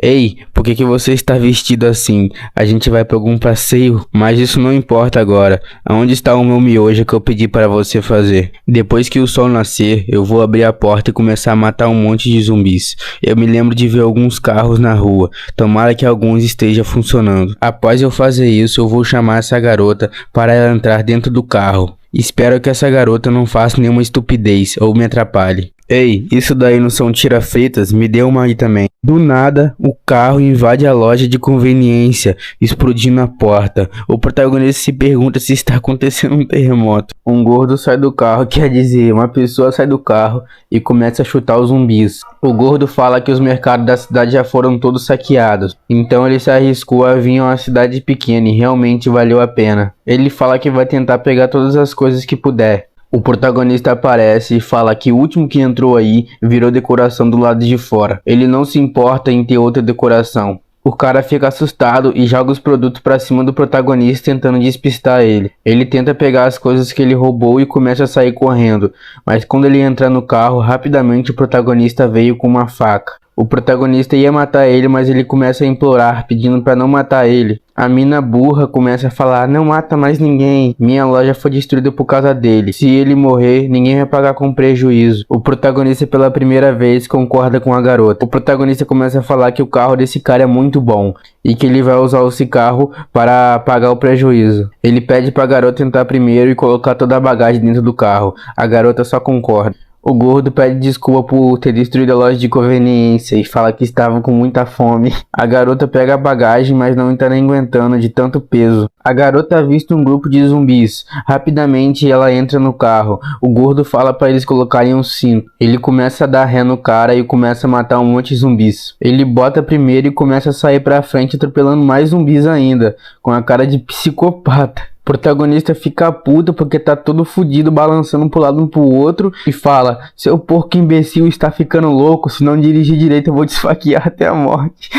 ei, por que você está vestido assim? A gente vai para algum passeio? Mas isso não importa agora. Aonde está o meu miojo que eu pedi para você fazer? Depois que o sol nascer, eu vou abrir a porta e começar a matar um monte de zumbis. Eu me lembro de ver alguns carros na rua. Tomara que alguns estejam funcionando. Após eu fazer isso, eu vou chamar essa garota para ela entrar dentro do carro. Espero que essa garota não faça nenhuma estupidez ou me atrapalhe. Ei, isso daí não são tira-fritas? Me dê uma aí também. Do nada, o carro invade a loja de conveniência, explodindo a porta. O protagonista se pergunta se está acontecendo um terremoto. Um gordo sai do carro, quer dizer, uma pessoa sai do carro e começa a chutar os zumbis. O gordo fala que os mercados da cidade já foram todos saqueados, então ele se arriscou a vir a uma cidade pequena e realmente valeu a pena. Ele fala que vai tentar pegar todas as coisas que puder. O protagonista aparece e fala que o último que entrou aí virou decoração do lado de fora. Ele não se importa em ter outra decoração. O cara fica assustado e joga os produtos pra cima do protagonista tentando despistar ele. Ele tenta pegar as coisas que ele roubou e começa a sair correndo. Mas quando ele entra no carro, rapidamente o protagonista veio com uma faca. O protagonista ia matar ele, mas ele começa a implorar, pedindo pra não matar ele. A mina burra começa a falar: não mata mais ninguém, minha loja foi destruída por causa dele. Se ele morrer, ninguém vai pagar com prejuízo. O protagonista pela primeira vez concorda com a garota. O protagonista começa a falar que o carro desse cara é muito bom e que ele vai usar esse carro para pagar o prejuízo. Ele pede pra garota entrar primeiro e colocar toda a bagagem dentro do carro. A garota só concorda. O gordo pede desculpa por ter destruído a loja de conveniência e fala que estava com muita fome. A garota pega a bagagem, mas não está nem aguentando de tanto peso. A garota avista um grupo de zumbis. Rapidamente ela entra no carro. O gordo fala para eles colocarem um cinto. Ele começa a dar ré no cara e começa a matar um monte de zumbis. Ele bota primeiro e começa a sair pra frente atropelando mais zumbis ainda, com a cara de psicopata. O protagonista fica puto porque tá todo fudido, balançando pro lado um pro outro e fala: seu porco imbecil está ficando louco, se não dirigir direito eu vou te esfaquear até a morte.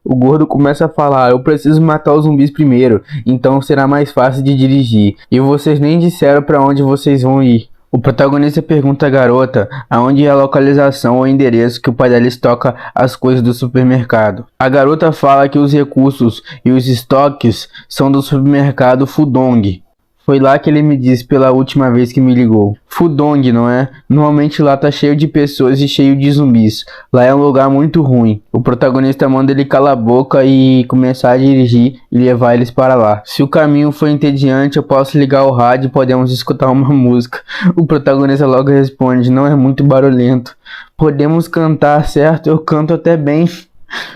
O gordo começa a falar: eu preciso matar os zumbis primeiro, então será mais fácil de dirigir. E vocês nem disseram pra onde vocês vão ir. O protagonista pergunta à garota aonde é a localização ou endereço que o pai dela estoca as coisas do supermercado. A garota fala que os recursos e os estoques são do supermercado Fudong. Foi lá que ele me disse pela última vez que me ligou. Fudong, não é? Normalmente lá tá cheio de pessoas e cheio de zumbis. Lá é um lugar muito ruim. O protagonista manda ele calar a boca e começar a dirigir e levar eles para lá. Se o caminho for entediante, eu posso ligar o rádio e podemos escutar uma música. O protagonista logo responde: não é muito barulhento. Podemos cantar, certo? Eu canto até bem.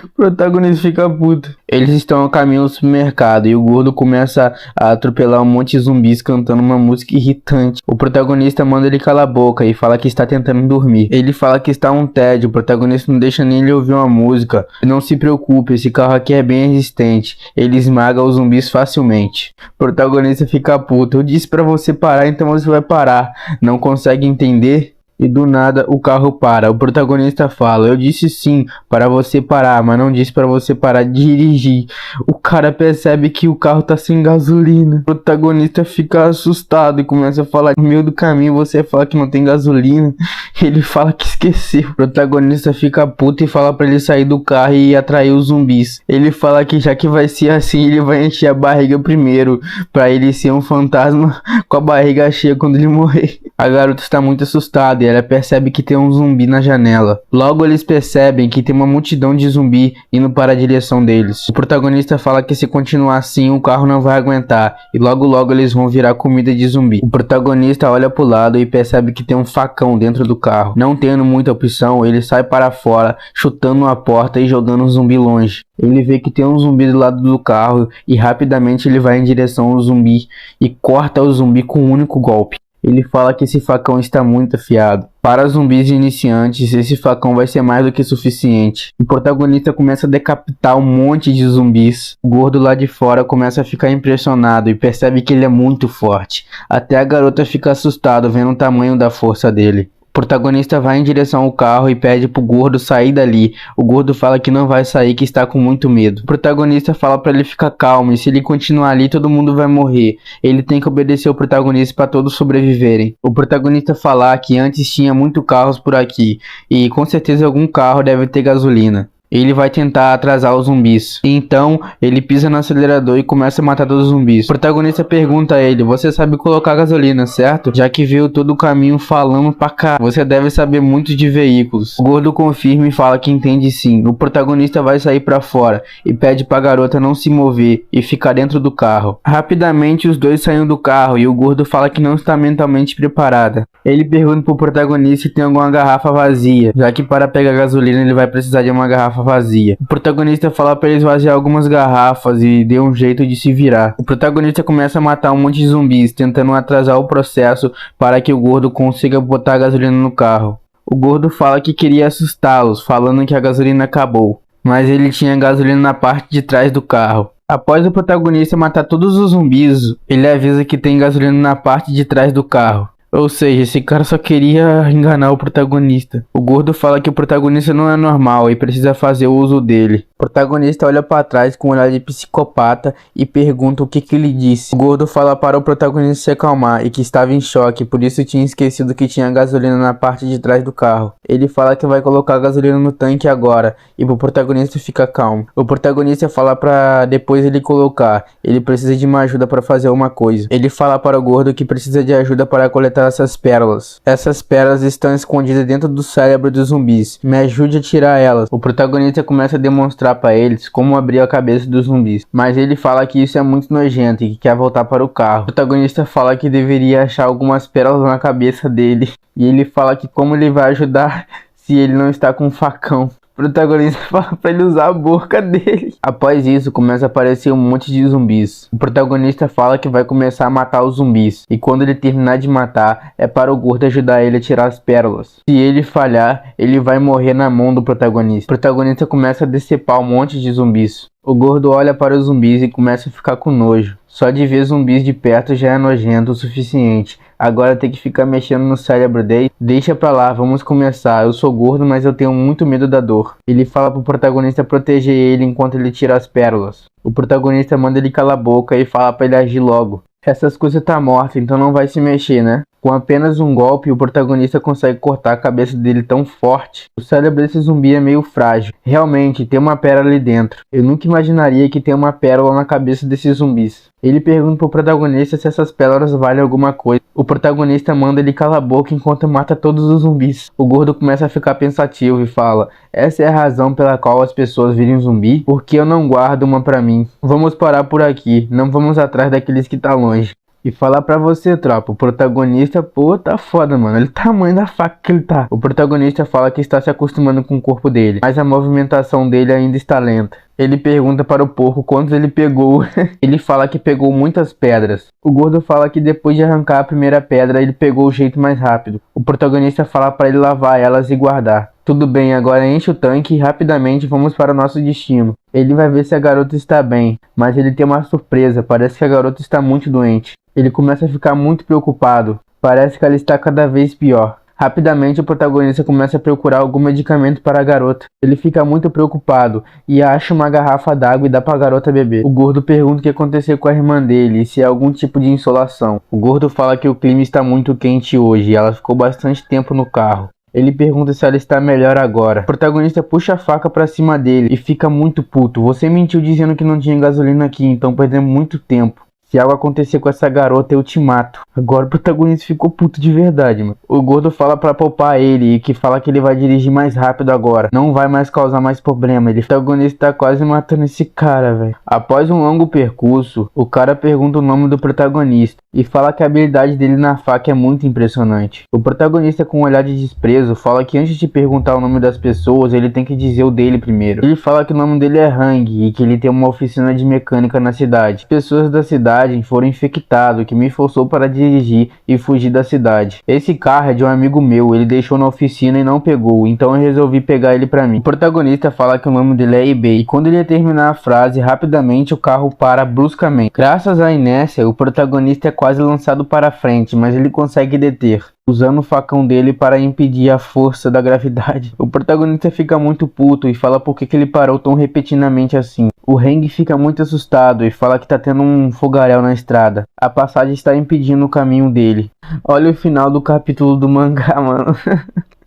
O protagonista fica puto. Eles estão a caminho do supermercado e o gordo começa a atropelar um monte de zumbis cantando uma música irritante. O protagonista manda ele calar a boca e fala que está tentando dormir. Ele fala que está um tédio, o protagonista não deixa nem ele ouvir uma música. Não se preocupe, esse carro aqui é bem resistente. Ele esmaga os zumbis facilmente. O protagonista fica puto. Eu disse pra você parar, então você vai parar. Não consegue entender? E do nada o carro para. O protagonista fala: eu disse sim para você parar, mas não disse para você parar de dirigir. O cara percebe que o carro tá sem gasolina. O protagonista fica assustado e começa a falar: no meio do caminho você fala que não tem gasolina. Ele fala que esqueceu. O protagonista fica puto e fala pra ele sair do carro e atrair os zumbis. Ele fala que já que vai ser assim, ele vai encher a barriga primeiro, pra ele ser um fantasma com a barriga cheia quando ele morrer. A garota está muito assustada e ela percebe que tem um zumbi na janela. Logo eles percebem que tem uma multidão de zumbi indo para a direção deles. O protagonista fala que se continuar assim o carro não vai aguentar e logo eles vão virar comida de zumbi. O protagonista olha pro lado e percebe que tem um facão dentro do carro. Não tendo muita opção, ele sai para fora, chutando a porta e jogando um zumbi longe. Ele vê que tem um zumbi do lado do carro e rapidamente ele vai em direção ao zumbi e corta o zumbi com um único golpe. Ele fala que esse facão está muito afiado. Para zumbis iniciantes, esse facão vai ser mais do que suficiente. O protagonista começa a decapitar um monte de zumbis. O gordo lá de fora começa a ficar impressionado e percebe que ele é muito forte. Até a garota fica assustada vendo o tamanho da força dele. O protagonista vai em direção ao carro e pede pro gordo sair dali. O gordo fala que não vai sair, que está com muito medo. O protagonista fala pra ele ficar calmo e se ele continuar ali todo mundo vai morrer. Ele tem que obedecer o protagonista para todos sobreviverem. O protagonista fala que antes tinha muito carros por aqui e com certeza algum carro deve ter gasolina. Ele vai tentar atrasar os zumbis. Então, ele pisa no acelerador e começa a matar todos os zumbis. O protagonista pergunta a ele: você sabe colocar gasolina, certo? Já que veio todo o caminho falando pra cá. Você deve saber muito de veículos. O gordo confirma e fala que entende sim. O protagonista vai sair pra fora e pede pra garota não se mover e ficar dentro do carro. Rapidamente, os dois saem do carro e o gordo fala que não está mentalmente preparada. Ele pergunta pro protagonista se tem alguma garrafa vazia, já que para pegar gasolina ele vai precisar de uma garrafa vazia. O protagonista fala para eles esvaziar algumas garrafas e dê um jeito de se virar. O protagonista começa a matar um monte de zumbis, tentando atrasar o processo para que o gordo consiga botar a gasolina no carro. O gordo fala que queria assustá-los, falando que a gasolina acabou, mas ele tinha gasolina na parte de trás do carro. Após o protagonista matar todos os zumbis, ele avisa que tem gasolina na parte de trás do carro. Ou seja, esse cara só queria enganar o protagonista. O gordo fala que o protagonista não é normal e precisa fazer uso dele. O protagonista olha para trás com um olhar de psicopata e pergunta o que ele disse. O gordo fala para o protagonista se acalmar e que estava em choque, por isso tinha esquecido que tinha gasolina na parte de trás do carro. Ele fala que vai colocar gasolina no tanque agora e o protagonista fica calmo. O protagonista fala para depois ele colocar. Ele precisa de uma ajuda para fazer uma coisa. Ele fala para o gordo que precisa de ajuda para coletar essas pérolas. Essas pérolas estão escondidas dentro do cérebro dos zumbis. Me ajude a tirar elas. O protagonista começa a demonstrar para eles como abrir a cabeça dos zumbis, mas ele fala que isso é muito nojento e que quer voltar para o carro. O protagonista fala que deveria achar algumas pérolas na cabeça dele e ele fala que como ele vai ajudar se ele não está com um facão. O protagonista fala pra ele usar a boca dele. Após isso, começa a aparecer um monte de zumbis. O protagonista fala que vai começar a matar os zumbis. E quando ele terminar de matar, é para o gordo ajudar ele a tirar as pérolas. Se ele falhar, ele vai morrer na mão do protagonista. O protagonista começa a decepar um monte de zumbis. O gordo olha para os zumbis e começa a ficar com nojo. Só de ver zumbis de perto já é nojento o suficiente. Agora tem que ficar mexendo no cérebro dele. Deixa pra lá, vamos começar. Eu sou gordo, mas eu tenho muito medo da dor. Ele fala pro protagonista proteger ele enquanto ele tira as pérolas. O protagonista manda ele calar a boca e fala pra ele agir logo. Essas coisas tá morta, então não vai se mexer, né? Com apenas um golpe, o protagonista consegue cortar a cabeça dele tão forte. O cérebro desse zumbi é meio frágil. Realmente, tem uma pérola ali dentro. Eu nunca imaginaria que tem uma pérola na cabeça desses zumbis. Ele pergunta pro protagonista se essas pérolas valem alguma coisa. O protagonista manda ele calar a boca enquanto mata todos os zumbis. O gordo começa a ficar pensativo e fala: essa é a razão pela qual as pessoas viram zumbi? Porque eu não guardo uma pra mim. Vamos parar por aqui, não vamos atrás daqueles que tá longe. E falar pra você, tropa, o protagonista, pô, tá foda, mano. Olha o tamanho da faca que ele tá. O protagonista fala que está se acostumando com o corpo dele, mas a movimentação dele ainda está lenta. Ele pergunta para o porco quantos ele pegou. Ele fala que pegou muitas pedras. O gordo fala que depois de arrancar a primeira pedra, ele pegou o jeito mais rápido. O protagonista fala para ele lavar elas e guardar. Tudo bem, agora enche o tanque e rapidamente vamos para o nosso destino. Ele vai ver se a garota está bem, mas ele tem uma surpresa, parece que a garota está muito doente. Ele começa a ficar muito preocupado, parece que ela está cada vez pior. Rapidamente o protagonista começa a procurar algum medicamento para a garota. Ele fica muito preocupado e acha uma garrafa d'água e dá para a garota beber. O gordo pergunta o que aconteceu com a irmã dele e se é algum tipo de insolação. O gordo fala que o clima está muito quente hoje e ela ficou bastante tempo no carro. Ele pergunta se ela está melhor agora. O protagonista puxa a faca pra cima dele e fica muito puto. Você mentiu dizendo que não tinha gasolina aqui, então perdemos muito tempo. Se algo acontecer com essa garota, eu te mato. Agora o protagonista ficou puto de verdade, mano. O gordo fala pra poupar ele e que fala que ele vai dirigir mais rápido agora. Não vai mais causar mais problema. O protagonista tá quase matando esse cara, velho. Após um longo percurso, o cara pergunta o nome do protagonista e fala que a habilidade dele na faca é muito impressionante. O protagonista, com um olhar de desprezo, fala que antes de perguntar o nome das pessoas, ele tem que dizer o dele primeiro. Ele fala que o nome dele é Hang e que ele tem uma oficina de mecânica na cidade. As pessoas da cidade foram infectados, o que me forçou para dirigir e fugir da cidade. Esse carro é de um amigo meu, ele deixou na oficina e não pegou, então eu resolvi pegar ele pra mim. O protagonista fala que o nome dele é eBay, e quando ele ia terminar a frase, rapidamente o carro para bruscamente. Graças à inércia, o protagonista é quase lançado para frente, mas ele consegue deter, usando o facão dele para impedir a força da gravidade. O protagonista fica muito puto e fala por que ele parou tão repentinamente assim. O Hang fica muito assustado e fala que tá tendo um fogaréu na estrada. A passagem está impedindo o caminho dele. Olha o final do capítulo do mangá, mano.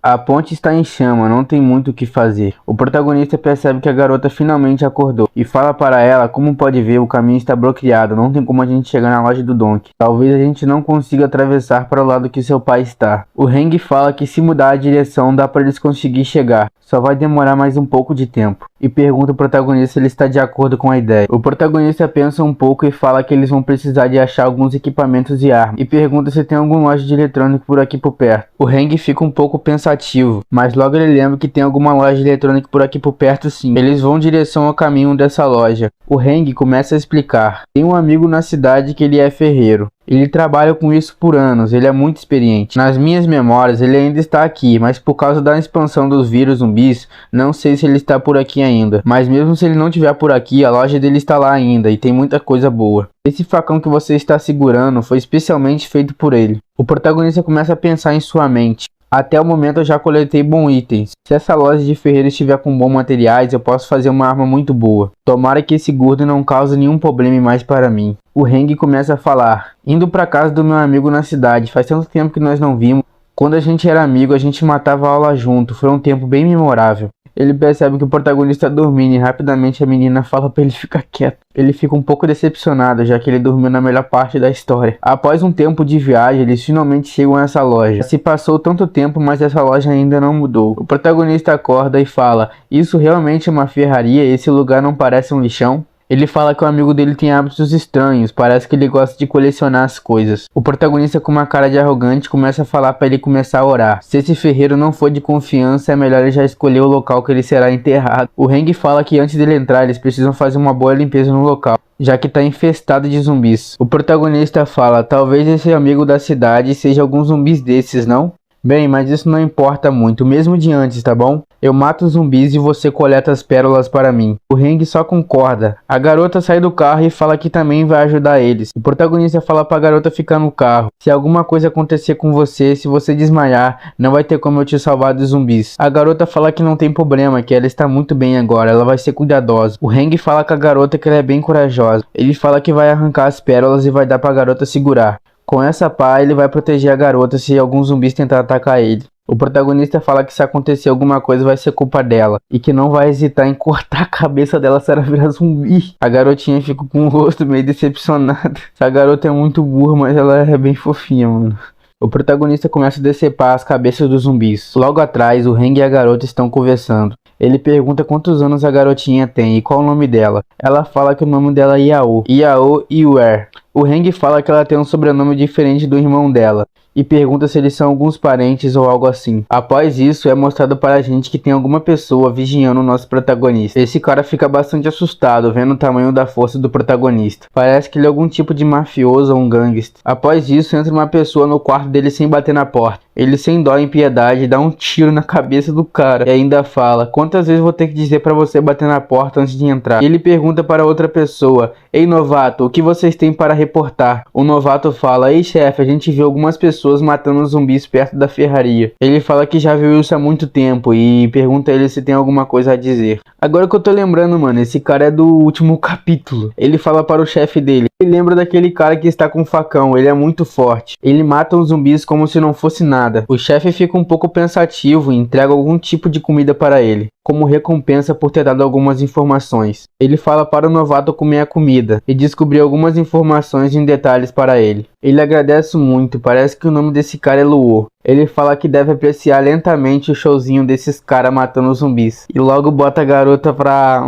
A ponte está em chama, não tem muito o que fazer. O protagonista percebe que a garota finalmente acordou e fala para ela, como pode ver, o caminho está bloqueado, não tem como a gente chegar na loja do Donkey. Talvez a gente não consiga atravessar para o lado que seu pai está. O Hang fala que se mudar a direção dá para eles conseguir chegar, só vai demorar mais um pouco de tempo. E pergunta ao protagonista se ele está de acordo com a ideia. O protagonista pensa um pouco e fala que eles vão precisar de achar alguns equipamentos e armas. E pergunta se tem alguma loja de eletrônico por aqui por perto. O Hang fica um pouco pensativo, mas logo ele lembra que tem alguma loja de eletrônico por aqui por perto sim. Eles vão em direção ao caminho dessa loja. O Hang começa a explicar. Tem um amigo na cidade que ele é ferreiro. Ele trabalha com isso por anos, ele é muito experiente. Nas minhas memórias ele ainda está aqui, mas por causa da expansão dos vírus zumbis, não sei se ele está por aqui ainda. Mas mesmo se ele não estiver por aqui, a loja dele está lá ainda e tem muita coisa boa. Esse facão que você está segurando foi especialmente feito por ele. O protagonista começa a pensar em sua mente. Até o momento eu já coletei bons itens. Se essa loja de ferreiro estiver com bons materiais, eu posso fazer uma arma muito boa. Tomara que esse gordo não cause nenhum problema mais para mim. O Hang começa a falar. Indo pra casa do meu amigo na cidade. Faz tanto tempo que nós não vimos. Quando a gente era amigo, a gente matava a aula junto. Foi um tempo bem memorável. Ele percebe que o protagonista está dormindo e rapidamente a menina fala para ele ficar quieto. Ele fica um pouco decepcionado, já que ele dormiu na melhor parte da história. Após um tempo de viagem, eles finalmente chegam a essa loja. Se passou tanto tempo, mas essa loja ainda não mudou. O protagonista acorda e fala, isso realmente é uma ferraria? Esse lugar não parece um lixão? Ele fala que o amigo dele tem hábitos estranhos, parece que ele gosta de colecionar as coisas. O protagonista, com uma cara de arrogante, começa a falar para ele começar a orar. Se esse ferreiro não for de confiança, é melhor ele já escolher o local que ele será enterrado. O Hang fala que antes dele entrar, eles precisam fazer uma boa limpeza no local, já que está infestado de zumbis. O protagonista fala, talvez esse amigo da cidade seja alguns zumbis desses, não? Bem, mas isso não importa muito, mesmo de antes, tá bom? Eu mato os zumbis e você coleta as pérolas para mim. O Hang só concorda. A garota sai do carro e fala que também vai ajudar eles. O protagonista fala pra garota ficar no carro. Se alguma coisa acontecer com você, se você desmaiar, não vai ter como eu te salvar dos zumbis. A garota fala que não tem problema, que ela está muito bem agora, ela vai ser cuidadosa. O Hang fala com a garota que ela é bem corajosa. Ele fala que vai arrancar as pérolas e vai dar pra garota segurar. Com essa pá, ele vai proteger a garota se alguns zumbis tentar atacar ele. O protagonista fala que se acontecer alguma coisa vai ser culpa dela e que não vai hesitar em cortar a cabeça dela se ela virar zumbi. A garotinha fica com o rosto meio decepcionada. Essa garota é muito burra, mas ela é bem fofinha, mano. O protagonista começa a decepar as cabeças dos zumbis. Logo atrás, o Hang e a garota estão conversando. Ele pergunta quantos anos a garotinha tem e qual o nome dela. Ela fala que o nome dela é Yao. Yao Iwer. O Hang fala que ela tem um sobrenome diferente do irmão dela e pergunta se eles são alguns parentes ou algo assim. Após isso, é mostrado para a gente que tem alguma pessoa vigiando o nosso protagonista. Esse cara fica bastante assustado vendo o tamanho da força do protagonista. Parece que ele é algum tipo de mafioso ou um gangster. Após isso, entra uma pessoa no quarto dele sem bater na porta. Ele, sem dó em piedade, dá um tiro na cabeça do cara e ainda fala, quantas vezes vou ter que dizer para você bater na porta antes de entrar? Ele pergunta para outra pessoa, ei novato, o que vocês têm para reportar? O novato fala, ei chefe, a gente viu algumas pessoas pessoas matando zumbis perto da ferraria. Ele fala que já viu isso há muito tempo e pergunta a ele se tem alguma coisa a dizer. Agora que eu tô lembrando, mano, esse cara é do último capítulo. Ele fala para o chefe dele. Ele lembra daquele cara que está com um facão, ele é muito forte. Ele mata os zumbis como se não fosse nada. O chefe fica um pouco pensativo e entrega algum tipo de comida para ele, como recompensa por ter dado algumas informações. Ele fala para o novato comer a comida e descobrir algumas informações em detalhes para ele. Ele agradece muito, parece que o nome desse cara é Luo. Ele fala que deve apreciar lentamente o showzinho desses caras matando os zumbis. E logo bota a garota pra...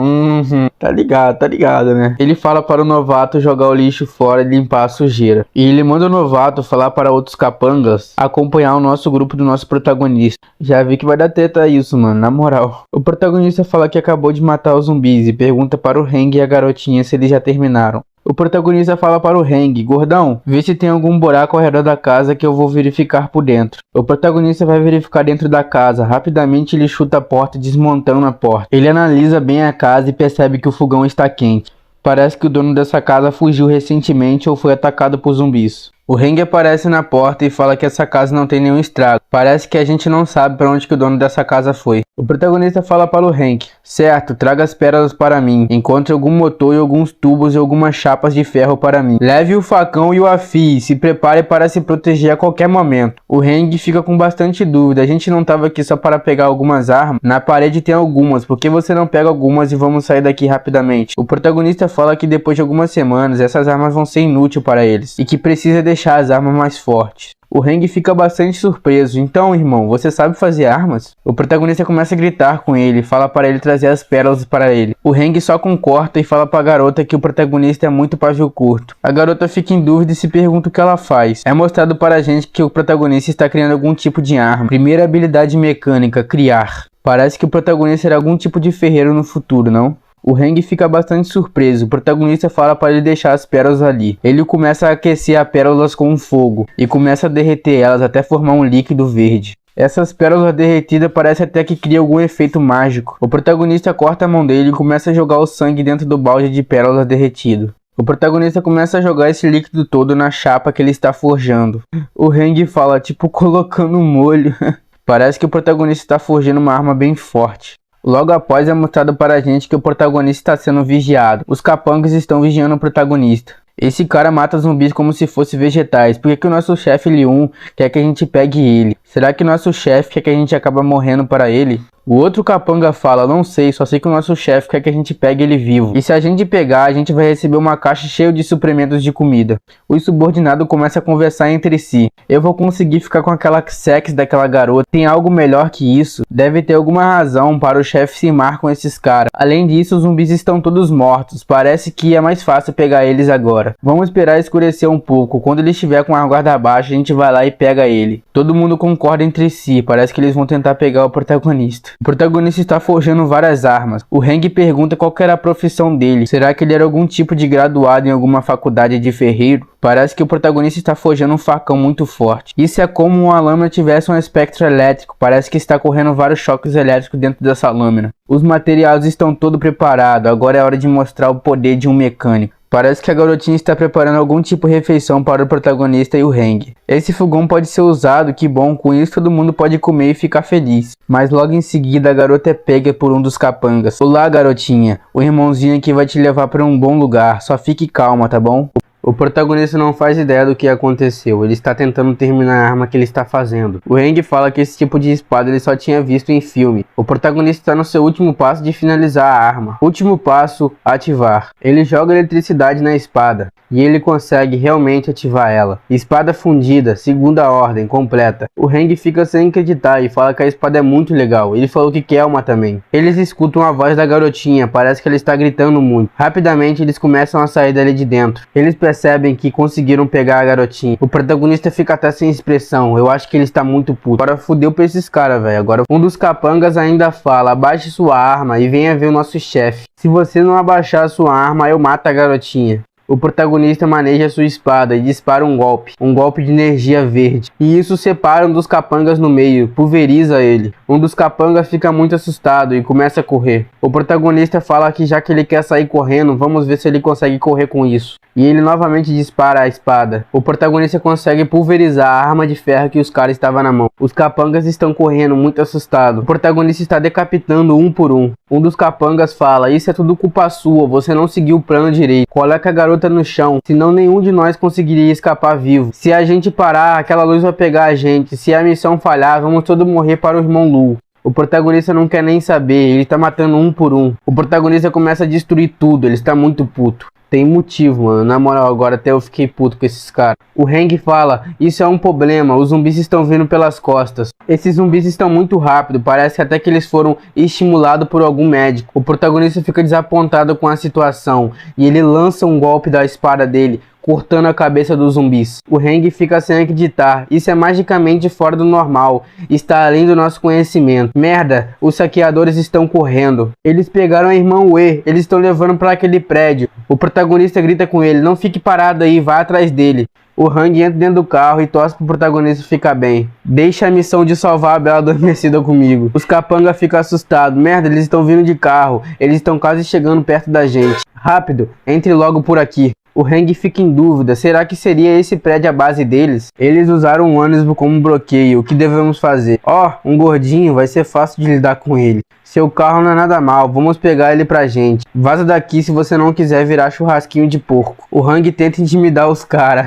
tá ligado, né? Ele fala para o novato jogar o lixo fora e limpar a sujeira. E ele manda o novato falar para outros capangas acompanhar o nosso grupo do nosso protagonista. Já vi que vai dar treta isso, mano, na moral. O protagonista fala que acabou de matar os zumbis e pergunta para o Heng e a garotinha se eles já terminaram. O protagonista fala para o Heng: gordão, vê se tem algum buraco ao redor da casa que eu vou verificar por dentro. O protagonista vai verificar dentro da casa. Rapidamente ele chuta a porta, desmontando a porta. Ele analisa bem a casa e percebe que o fogão está quente. Parece que o dono dessa casa fugiu recentemente ou foi atacado por zumbis. O Heng aparece na porta e fala que essa casa não tem nenhum estrago. Parece que a gente não sabe para onde que o dono dessa casa foi. O protagonista fala para o Heng: certo, traga as pérolas para mim. Encontre algum motor e alguns tubos e algumas chapas de ferro para mim. Leve o facão e o afie. Se prepare para se proteger a qualquer momento. O Heng fica com bastante dúvida. A gente não estava aqui só para pegar algumas armas? Na parede tem algumas. Por que você não pega algumas e vamos sair daqui rapidamente? O protagonista fala que depois de algumas semanas essas armas vão ser inúteis para eles e que precisa deixar as armas mais fortes. O Heng fica bastante surpreso. Então, irmão, você sabe fazer armas? O protagonista começa a gritar com ele, fala para ele trazer as pérolas para ele. O Heng só concorda e fala para a garota que o protagonista é muito pavio curto. A garota fica em dúvida e se pergunta o que ela faz. É mostrado para a gente que o protagonista está criando algum tipo de arma. Primeira habilidade mecânica: criar. Parece que o protagonista será algum tipo de ferreiro no futuro, não? O Heng fica bastante surpreso. O protagonista fala para ele deixar as pérolas ali. Ele começa a aquecer as pérolas com um fogo e começa a derreter elas até formar um líquido verde. Essas pérolas derretidas parece até que cria algum efeito mágico. O protagonista corta a mão dele e começa a jogar o sangue dentro do balde de pérolas derretido. O protagonista começa a jogar esse líquido todo na chapa que ele está forjando. O Heng fala, tipo, colocando molho. Parece que o protagonista está forjando uma arma bem forte. Logo após é mostrado para a gente que o protagonista está sendo vigiado. Os capangas estão vigiando o protagonista. Esse cara mata zumbis como se fossem vegetais. Por que o nosso chefe Li-1 quer que a gente pegue ele? Será que o nosso chefe quer que a gente acabe morrendo para ele? O outro capanga fala, não sei, só sei que o nosso chefe quer que a gente pegue ele vivo. E se a gente pegar, a gente vai receber uma caixa cheia de suprimentos de comida. Os subordinados começam a conversar entre si. Eu vou conseguir ficar com aquela sex daquela garota. Tem algo melhor que isso? Deve ter alguma razão para o chefe se mar com esses caras. Além disso, os zumbis estão todos mortos. Parece que é mais fácil pegar eles agora. Vamos esperar escurecer um pouco. Quando ele estiver com a guarda baixa, a gente vai lá e pega ele. Todo mundo concorda entre si. Parece que eles vão tentar pegar o protagonista. O protagonista está forjando várias armas. O Heng pergunta qual que era a profissão dele. Será que ele era algum tipo de graduado em alguma faculdade de ferreiro? Parece que o protagonista está forjando um facão muito forte. Isso é como uma lâmina tivesse um espectro elétrico. Parece que está correndo vários choques elétricos dentro dessa lâmina. Os materiais estão todos preparados. Agora é hora de mostrar o poder de um mecânico. Parece que a garotinha está preparando algum tipo de refeição para o protagonista e o Heng. Esse fogão pode ser usado, que bom, com isso todo mundo pode comer e ficar feliz. Mas logo em seguida a garota é pega por um dos capangas. Olá, garotinha, o irmãozinho aqui vai te levar para um bom lugar, só fique calma, tá bom? O protagonista não faz ideia do que aconteceu, ele está tentando terminar a arma que ele está fazendo. O Heng fala que esse tipo de espada ele só tinha visto em filme. O protagonista está no seu último passo de finalizar a arma. Último passo, ativar. Ele joga eletricidade na espada e ele consegue realmente ativar ela. Espada fundida, segunda ordem, completa. O Heng fica sem acreditar e fala que a espada é muito legal. Ele falou que quer uma também. Eles escutam a voz da garotinha, parece que ela está gritando muito. Rapidamente eles começam a sair dali de dentro. Eles percebem que conseguiram pegar a garotinha. O protagonista fica até sem expressão. Eu acho que ele está muito puto. Agora fudeu pra esses caras, velho. Agora um dos capangas ainda fala, abaixe sua arma e venha ver o nosso chefe. Se você não abaixar a sua arma, eu mato a garotinha. O protagonista maneja sua espada e dispara um golpe de energia verde. E isso separa um dos capangas no meio, pulveriza ele. Um dos capangas fica muito assustado e começa a correr. O protagonista fala que já que ele quer sair correndo, vamos ver se ele consegue correr com isso. E ele novamente dispara a espada. O protagonista consegue pulverizar a arma de ferro que os caras estavam na mão. Os capangas estão correndo muito assustados. O protagonista está decapitando um por um. Um dos capangas fala: isso é tudo culpa sua, você não seguiu o plano direito. Coloca a garota no chão, senão nenhum de nós conseguiria escapar vivo. Se a gente parar, aquela luz vai pegar a gente. Se a missão falhar, vamos todos morrer para o irmão Lu. O protagonista não quer nem saber, ele tá matando um por um. O protagonista começa a destruir tudo, ele está muito puto. Tem motivo, mano. Na moral, agora até eu fiquei puto com esses caras. O Hang fala: isso é um problema, os zumbis estão vindo pelas costas. Esses zumbis estão muito rápido, parece que até que eles foram estimulados por algum médico. O protagonista fica desapontado com a situação e ele lança um golpe da espada dele, cortando a cabeça dos zumbis. O Hang fica sem acreditar. Isso é magicamente fora do normal. Está além do nosso conhecimento. Merda, os saqueadores estão correndo. Eles pegaram a irmã Uê. Eles estão levando para aquele prédio. O protagonista grita com ele: não fique parado aí, vá atrás dele. O Hang entra dentro do carro e torce pro protagonista ficar bem. Deixa a missão de salvar a Bela Adormecida comigo. Os capangas ficam assustados. Merda, eles estão vindo de carro. Eles estão quase chegando perto da gente. Rápido, entre logo por aqui. O Hang fica em dúvida, será que seria esse prédio a base deles? Eles usaram um ônibus como bloqueio, o que devemos fazer? Um gordinho, vai ser fácil de lidar com ele. Seu carro não é nada mal, vamos pegar ele pra gente. Vaza daqui se você não quiser virar churrasquinho de porco. O Hang tenta intimidar os caras.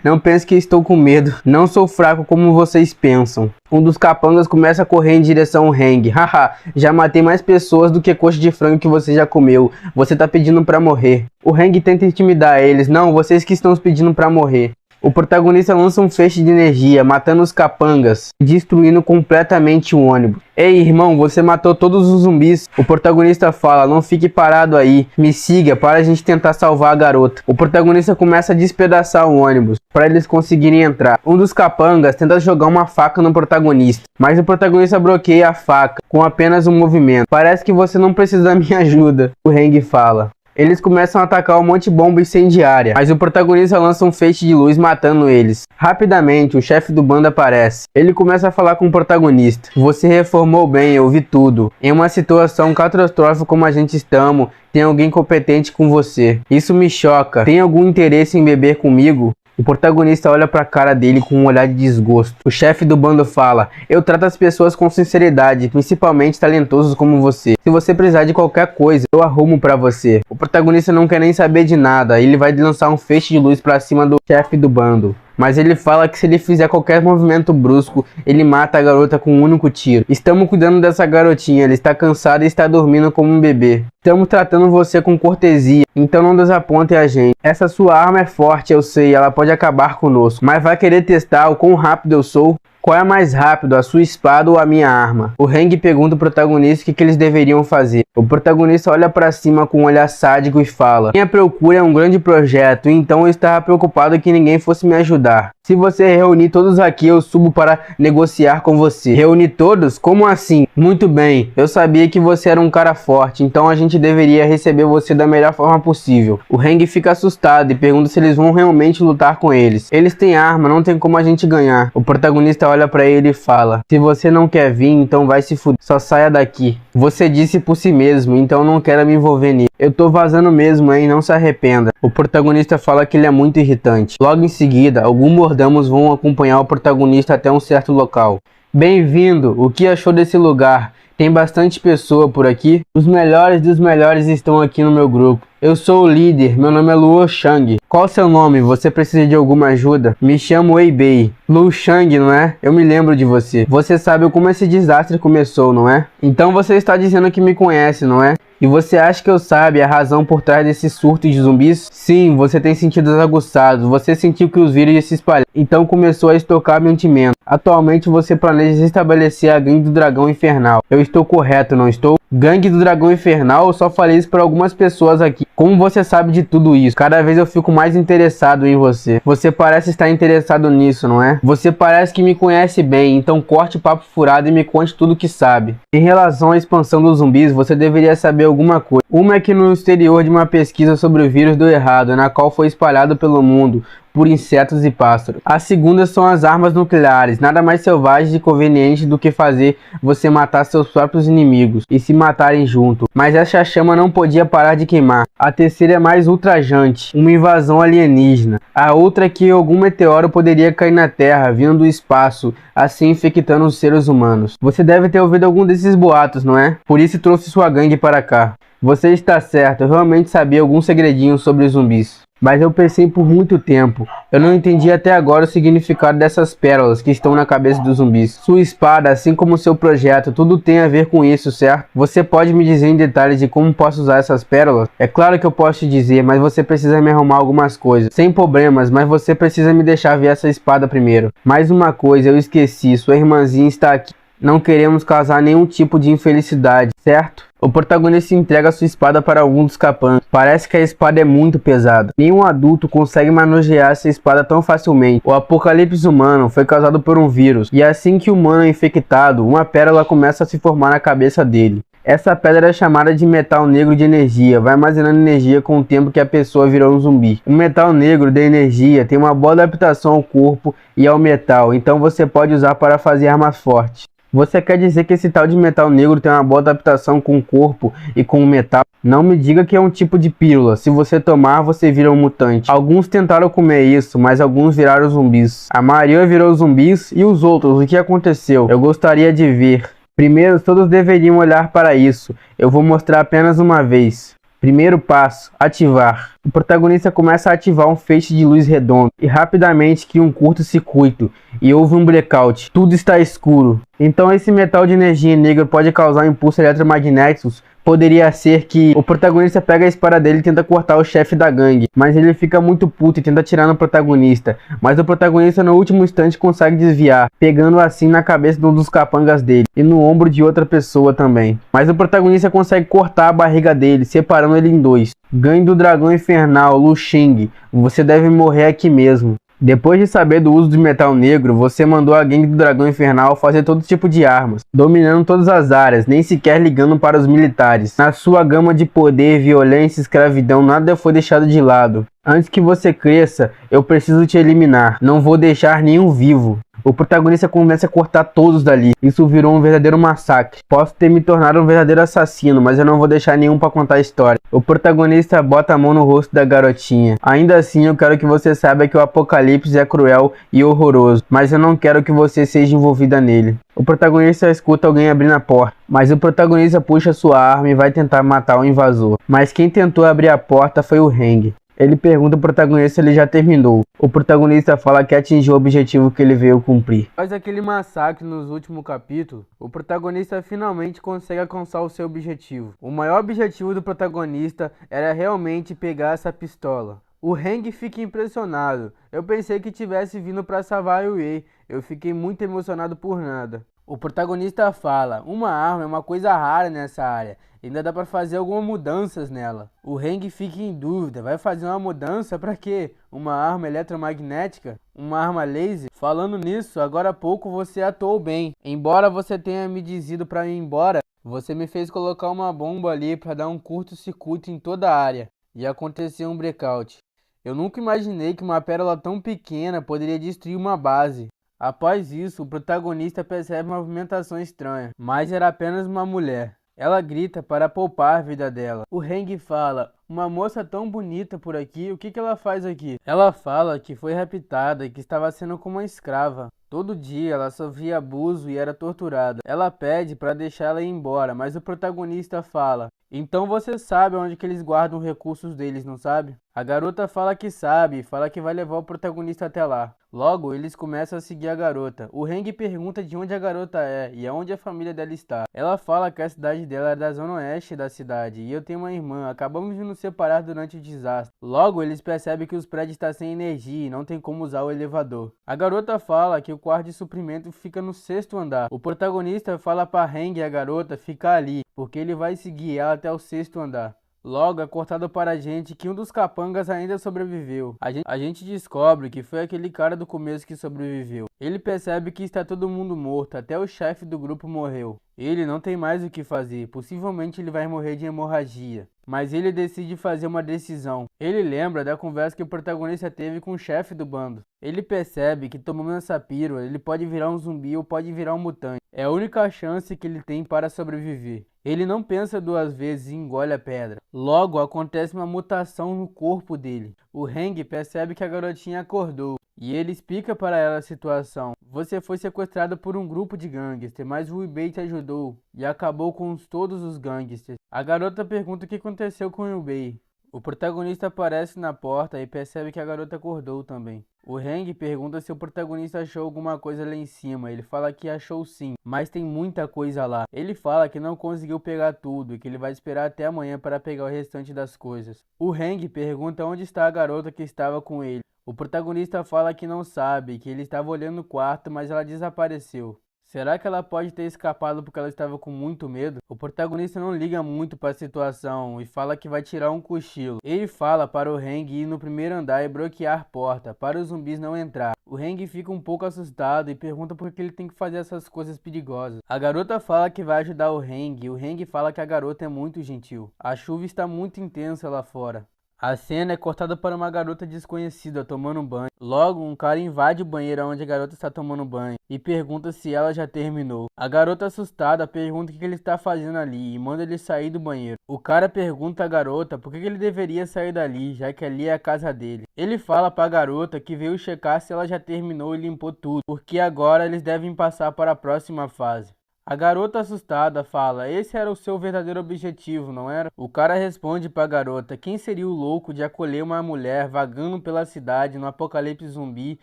Não pense que estou com medo, não sou fraco como vocês pensam. Um dos capangas começa a correr em direção ao Hang. Haha, já matei mais pessoas do que coxa de frango que você já comeu. Você tá pedindo pra morrer. O Hang tenta intimidar eles. Não, vocês que estão pedindo pra morrer. O protagonista lança um feixe de energia, matando os capangas, destruindo completamente o ônibus. Ei, irmão, você matou todos os zumbis. O protagonista fala: não fique parado aí, me siga para a gente tentar salvar a garota. O protagonista começa a despedaçar o ônibus para eles conseguirem entrar. Um dos capangas tenta jogar uma faca no protagonista, mas o protagonista bloqueia a faca com apenas um movimento. Parece que você não precisa da minha ajuda, o Hang fala. Eles começam a atacar um monte de bomba incendiária, mas o protagonista lança um feixe de luz matando eles. Rapidamente, o chefe do bando aparece. Ele começa a falar com o protagonista. Você reformou bem, eu vi tudo. Em uma situação catastrófica como a gente estamos, tem alguém competente com você. Isso me choca. Tem algum interesse em beber comigo? O protagonista olha pra cara dele com um olhar de desgosto. O chefe do bando fala: eu trato as pessoas com sinceridade, principalmente talentosos como você. Se você precisar de qualquer coisa, eu arrumo pra você. O protagonista não quer nem saber de nada. Ele vai lançar um feixe de luz pra cima do chefe do bando. Mas ele fala que se ele fizer qualquer movimento brusco, ele mata a garota com um único tiro. Estamos cuidando dessa garotinha, ela está cansada e está dormindo como um bebê. Estamos tratando você com cortesia, então não desapontem a gente. Essa sua arma é forte, eu sei, ela pode acabar conosco. Mas vai querer testar o quão rápido eu sou? Qual é mais rápido, a sua espada ou a minha arma? O Hang pergunta ao protagonista o que eles deveriam fazer. O protagonista olha pra cima com um olhar sádico e fala: minha procura é um grande projeto, então eu estava preocupado que ninguém fosse me ajudar. Se você reunir todos aqui, eu subo para negociar com você. Reunir todos? Como assim? Muito bem, eu sabia que você era um cara forte, então a gente deveria receber você da melhor forma possível. O Hang fica assustado e pergunta se eles vão realmente lutar com eles. Eles têm arma, não tem como a gente ganhar. O protagonista olha pra ele e fala: se você não quer vir, então vai se fuder. Só saia daqui. Você disse por si mesmo, então não quero me envolver nisso. Eu tô vazando mesmo, hein? Não se arrependa. O protagonista fala que ele é muito irritante. Logo em seguida, alguns mordomos vão acompanhar o protagonista até um certo local. Bem-vindo! O que achou desse lugar? Tem bastante pessoa por aqui? Os melhores dos melhores estão aqui no meu grupo. Eu sou o líder, meu nome é Luo Shang. Qual o seu nome? Você precisa de alguma ajuda? Me chamo Wei Bei. Luo Shang, não é? Eu me lembro de você. Você sabe como esse desastre começou, não é? Então você está dizendo que me conhece, não é? E você acha que eu sabe a razão por trás desse surto de zumbis? Sim, você tem sentidos aguçados. Você sentiu que os vírus iam se espalhar. Então começou a estocar mantimento. Atualmente você planeja estabelecer a gangue do dragão infernal. Eu estou correto, não estou? Gangue do Dragão Infernal, eu só falei isso para algumas pessoas aqui. Como você sabe de tudo isso? Cada vez eu fico mais interessado em você. Você parece estar interessado nisso, não é? Você parece que me conhece bem, então corte o papo furado e me conte tudo que sabe. Em relação à expansão dos zumbis, você deveria saber alguma coisa. Uma é que no exterior de uma pesquisa sobre o vírus deu errado, na qual foi espalhado pelo mundo por insetos e pássaros. A segunda são as armas nucleares, nada mais selvagem e conveniente do que fazer você matar seus próprios inimigos e se matarem junto. Mas essa chama não podia parar de queimar. A terceira é mais ultrajante, uma invasão alienígena. A outra é que algum meteoro poderia cair na Terra, vindo do espaço, assim infectando os seres humanos. Você deve ter ouvido algum desses boatos, não é? Por isso trouxe sua gangue para cá. Você está certo, eu realmente sabia alguns segredinhos sobre os zumbis. Mas eu pensei por muito tempo. Eu não entendi até agora o significado dessas pérolas que estão na cabeça dos zumbis. Sua espada, assim como seu projeto, tudo tem a ver com isso, certo? Você pode me dizer em detalhes de como posso usar essas pérolas? É claro que eu posso te dizer, mas você precisa me arrumar algumas coisas. Sem problemas, mas você precisa me deixar ver essa espada primeiro. Mais uma coisa, eu esqueci, sua irmãzinha está aqui. Não queremos causar nenhum tipo de infelicidade, certo? O protagonista entrega sua espada para algum dos capangas. Parece que a espada é muito pesada. Nenhum adulto consegue manusear essa espada tão facilmente. O apocalipse humano foi causado por um vírus, e assim que o humano é infectado, uma pérola começa a se formar na cabeça dele. Essa pedra é chamada de metal negro de energia, vai armazenando energia com o tempo que a pessoa virou um zumbi. O metal negro de energia tem uma boa adaptação ao corpo e ao metal, então você pode usar para fazer armas fortes. Você quer dizer que esse tal de metal negro tem uma boa adaptação com o corpo e com o metal? Não me diga que é um tipo de pílula. Se você tomar, você vira um mutante. Alguns tentaram comer isso, mas alguns viraram zumbis. A maioria virou zumbis e os outros, o que aconteceu? Eu gostaria de ver. Primeiro, todos deveriam olhar para isso. Eu vou mostrar apenas uma vez. Primeiro passo, ativar. O protagonista começa a ativar um feixe de luz redondo e rapidamente cria um curto-circuito e houve um blackout. Tudo está escuro. Então esse metal de energia negra pode causar impulsos eletromagnéticos. Poderia ser que o protagonista pega a espada dele e tenta cortar o chefe da gangue, mas ele fica muito puto e tenta atirar no protagonista, mas o protagonista no último instante consegue desviar, pegando assim na cabeça de um dos capangas dele e no ombro de outra pessoa também. Mas o protagonista consegue cortar a barriga dele, separando ele em dois. Gangue do Dragão Infernal, Lu Xing, você deve morrer aqui mesmo. Depois de saber do uso de metal negro, você mandou a gangue do Dragão Infernal fazer todo tipo de armas, dominando todas as áreas, nem sequer ligando para os militares. Na sua gama de poder, violência e escravidão, nada foi deixado de lado. Antes que você cresça, eu preciso te eliminar. Não vou deixar nenhum vivo. O protagonista começa a cortar todos dali. Isso virou um verdadeiro massacre. Posso ter me tornado um verdadeiro assassino, mas eu não vou deixar nenhum para contar a história. O protagonista bota a mão no rosto da garotinha. Ainda assim, eu quero que você saiba que o apocalipse é cruel e horroroso, mas eu não quero que você seja envolvida nele. O protagonista escuta alguém abrindo a porta, mas o protagonista puxa sua arma e vai tentar matar o invasor. Mas quem tentou abrir a porta foi o Heng. Ele pergunta ao protagonista se ele já terminou. O protagonista fala que atingiu o objetivo que ele veio cumprir. Após aquele massacre nos últimos capítulos, o protagonista finalmente consegue alcançar o seu objetivo. O maior objetivo do protagonista era realmente pegar essa pistola. O Heng fica impressionado. Eu pensei que tivesse vindo para salvar a Yue. Eu fiquei muito emocionado por nada. O protagonista fala, uma arma é uma coisa rara nessa área. Ainda dá pra fazer algumas mudanças nela. O Heng fica em dúvida, vai fazer uma mudança pra quê? Uma arma eletromagnética? Uma arma laser? Falando nisso, agora há pouco você atuou bem. Embora você tenha me dizido pra ir embora, você me fez colocar uma bomba ali pra dar um curto-circuito em toda a área. E aconteceu um blackout. Eu nunca imaginei que uma pérola tão pequena poderia destruir uma base. Após isso, o protagonista percebe uma movimentação estranha, mas era apenas uma mulher. Ela grita para poupar a vida dela. O Heng fala, uma moça tão bonita por aqui, o que ela faz aqui? Ela fala que foi raptada e que estava sendo como uma escrava. Todo dia ela sofria abuso e era torturada. Ela pede para deixá-la ir embora, mas o protagonista fala, então você sabe onde que eles guardam os recursos deles, não sabe? A garota fala que sabe e fala que vai levar o protagonista até lá. Logo, eles começam a seguir a garota. O Heng pergunta de onde a garota é e aonde a família dela está. Ela fala que a cidade dela é da zona oeste da cidade e eu tenho uma irmã, acabamos de nos separar durante o desastre. Logo, eles percebem que os prédios estão sem energia e não tem como usar o elevador. A garota fala que o quarto de suprimento fica no 6º andar. O protagonista fala para Heng e a garota ficar ali, porque ele vai seguir ela até o 6º andar. Logo, é cortado para a gente que um dos capangas ainda sobreviveu. A gente descobre que foi aquele cara do começo que sobreviveu. Ele percebe que está todo mundo morto, até o chefe do grupo morreu. Ele não tem mais o que fazer, possivelmente ele vai morrer de hemorragia. Mas ele decide fazer uma decisão. Ele lembra da conversa que o protagonista teve com o chefe do bando. Ele percebe que tomando essa pílula, ele pode virar um zumbi ou pode virar um mutante. É a única chance que ele tem para sobreviver. Ele não pensa 2 vezes e engole a pedra. Logo, acontece uma mutação no corpo dele. O Heng percebe que a garotinha acordou e ele explica para ela a situação. Você foi sequestrado por um grupo de gangsters, mas o Wei-Bei te ajudou e acabou com todos os gangsters. A garota pergunta o que aconteceu com o Wei-Bei. O protagonista aparece na porta e percebe que a garota acordou também. O Heng pergunta se o protagonista achou alguma coisa lá em cima. Ele fala que achou sim, mas tem muita coisa lá. Ele fala que não conseguiu pegar tudo e que ele vai esperar até amanhã para pegar o restante das coisas. O Heng pergunta onde está a garota que estava com ele. O protagonista fala que não sabe, que ele estava olhando no quarto, mas ela desapareceu. Será que ela pode ter escapado porque ela estava com muito medo? O protagonista não liga muito para a situação e fala que vai tirar um cochilo. Ele fala para o Heng ir no 1º andar e bloquear a porta, para os zumbis não entrar. O Heng fica um pouco assustado e pergunta por que ele tem que fazer essas coisas perigosas. A garota fala que vai ajudar o Heng e o Heng fala que a garota é muito gentil. A chuva está muito intensa lá fora. A cena é cortada para uma garota desconhecida tomando um banho. Logo, um cara invade o banheiro onde a garota está tomando banho e pergunta se ela já terminou. A garota assustada pergunta o que ele está fazendo ali e manda ele sair do banheiro. O cara pergunta à garota por que ele deveria sair dali, já que ali é a casa dele. Ele fala para a garota que veio checar se ela já terminou e limpou tudo, porque agora eles devem passar para a próxima fase. A garota assustada fala, esse era o seu verdadeiro objetivo, não era? O cara responde pra garota, quem seria o louco de acolher uma mulher vagando pela cidade no apocalipse zumbi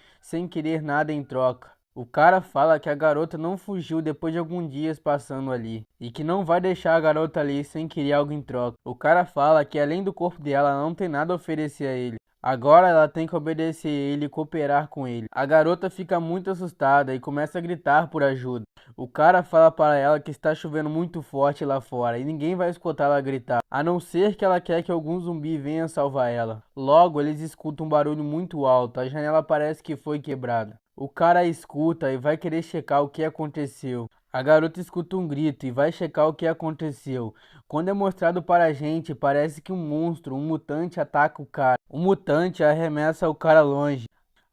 sem querer nada em troca? O cara fala que a garota não fugiu depois de alguns dias passando ali e que não vai deixar a garota ali sem querer algo em troca. O cara fala que além do corpo dela ela não tem nada a oferecer a ele. Agora ela tem que obedecer ele e cooperar com ele. A garota fica muito assustada e começa a gritar por ajuda. O cara fala para ela que está chovendo muito forte lá fora e ninguém vai escutar ela gritar, a não ser que ela quer que algum zumbi venha salvar ela. Logo, eles escutam um barulho muito alto, a janela parece que foi quebrada. O cara escuta e vai querer checar o que aconteceu. A garota escuta um grito e vai checar o que aconteceu. Quando é mostrado para a gente, parece que um monstro, um mutante, ataca o cara. O mutante arremessa o cara longe.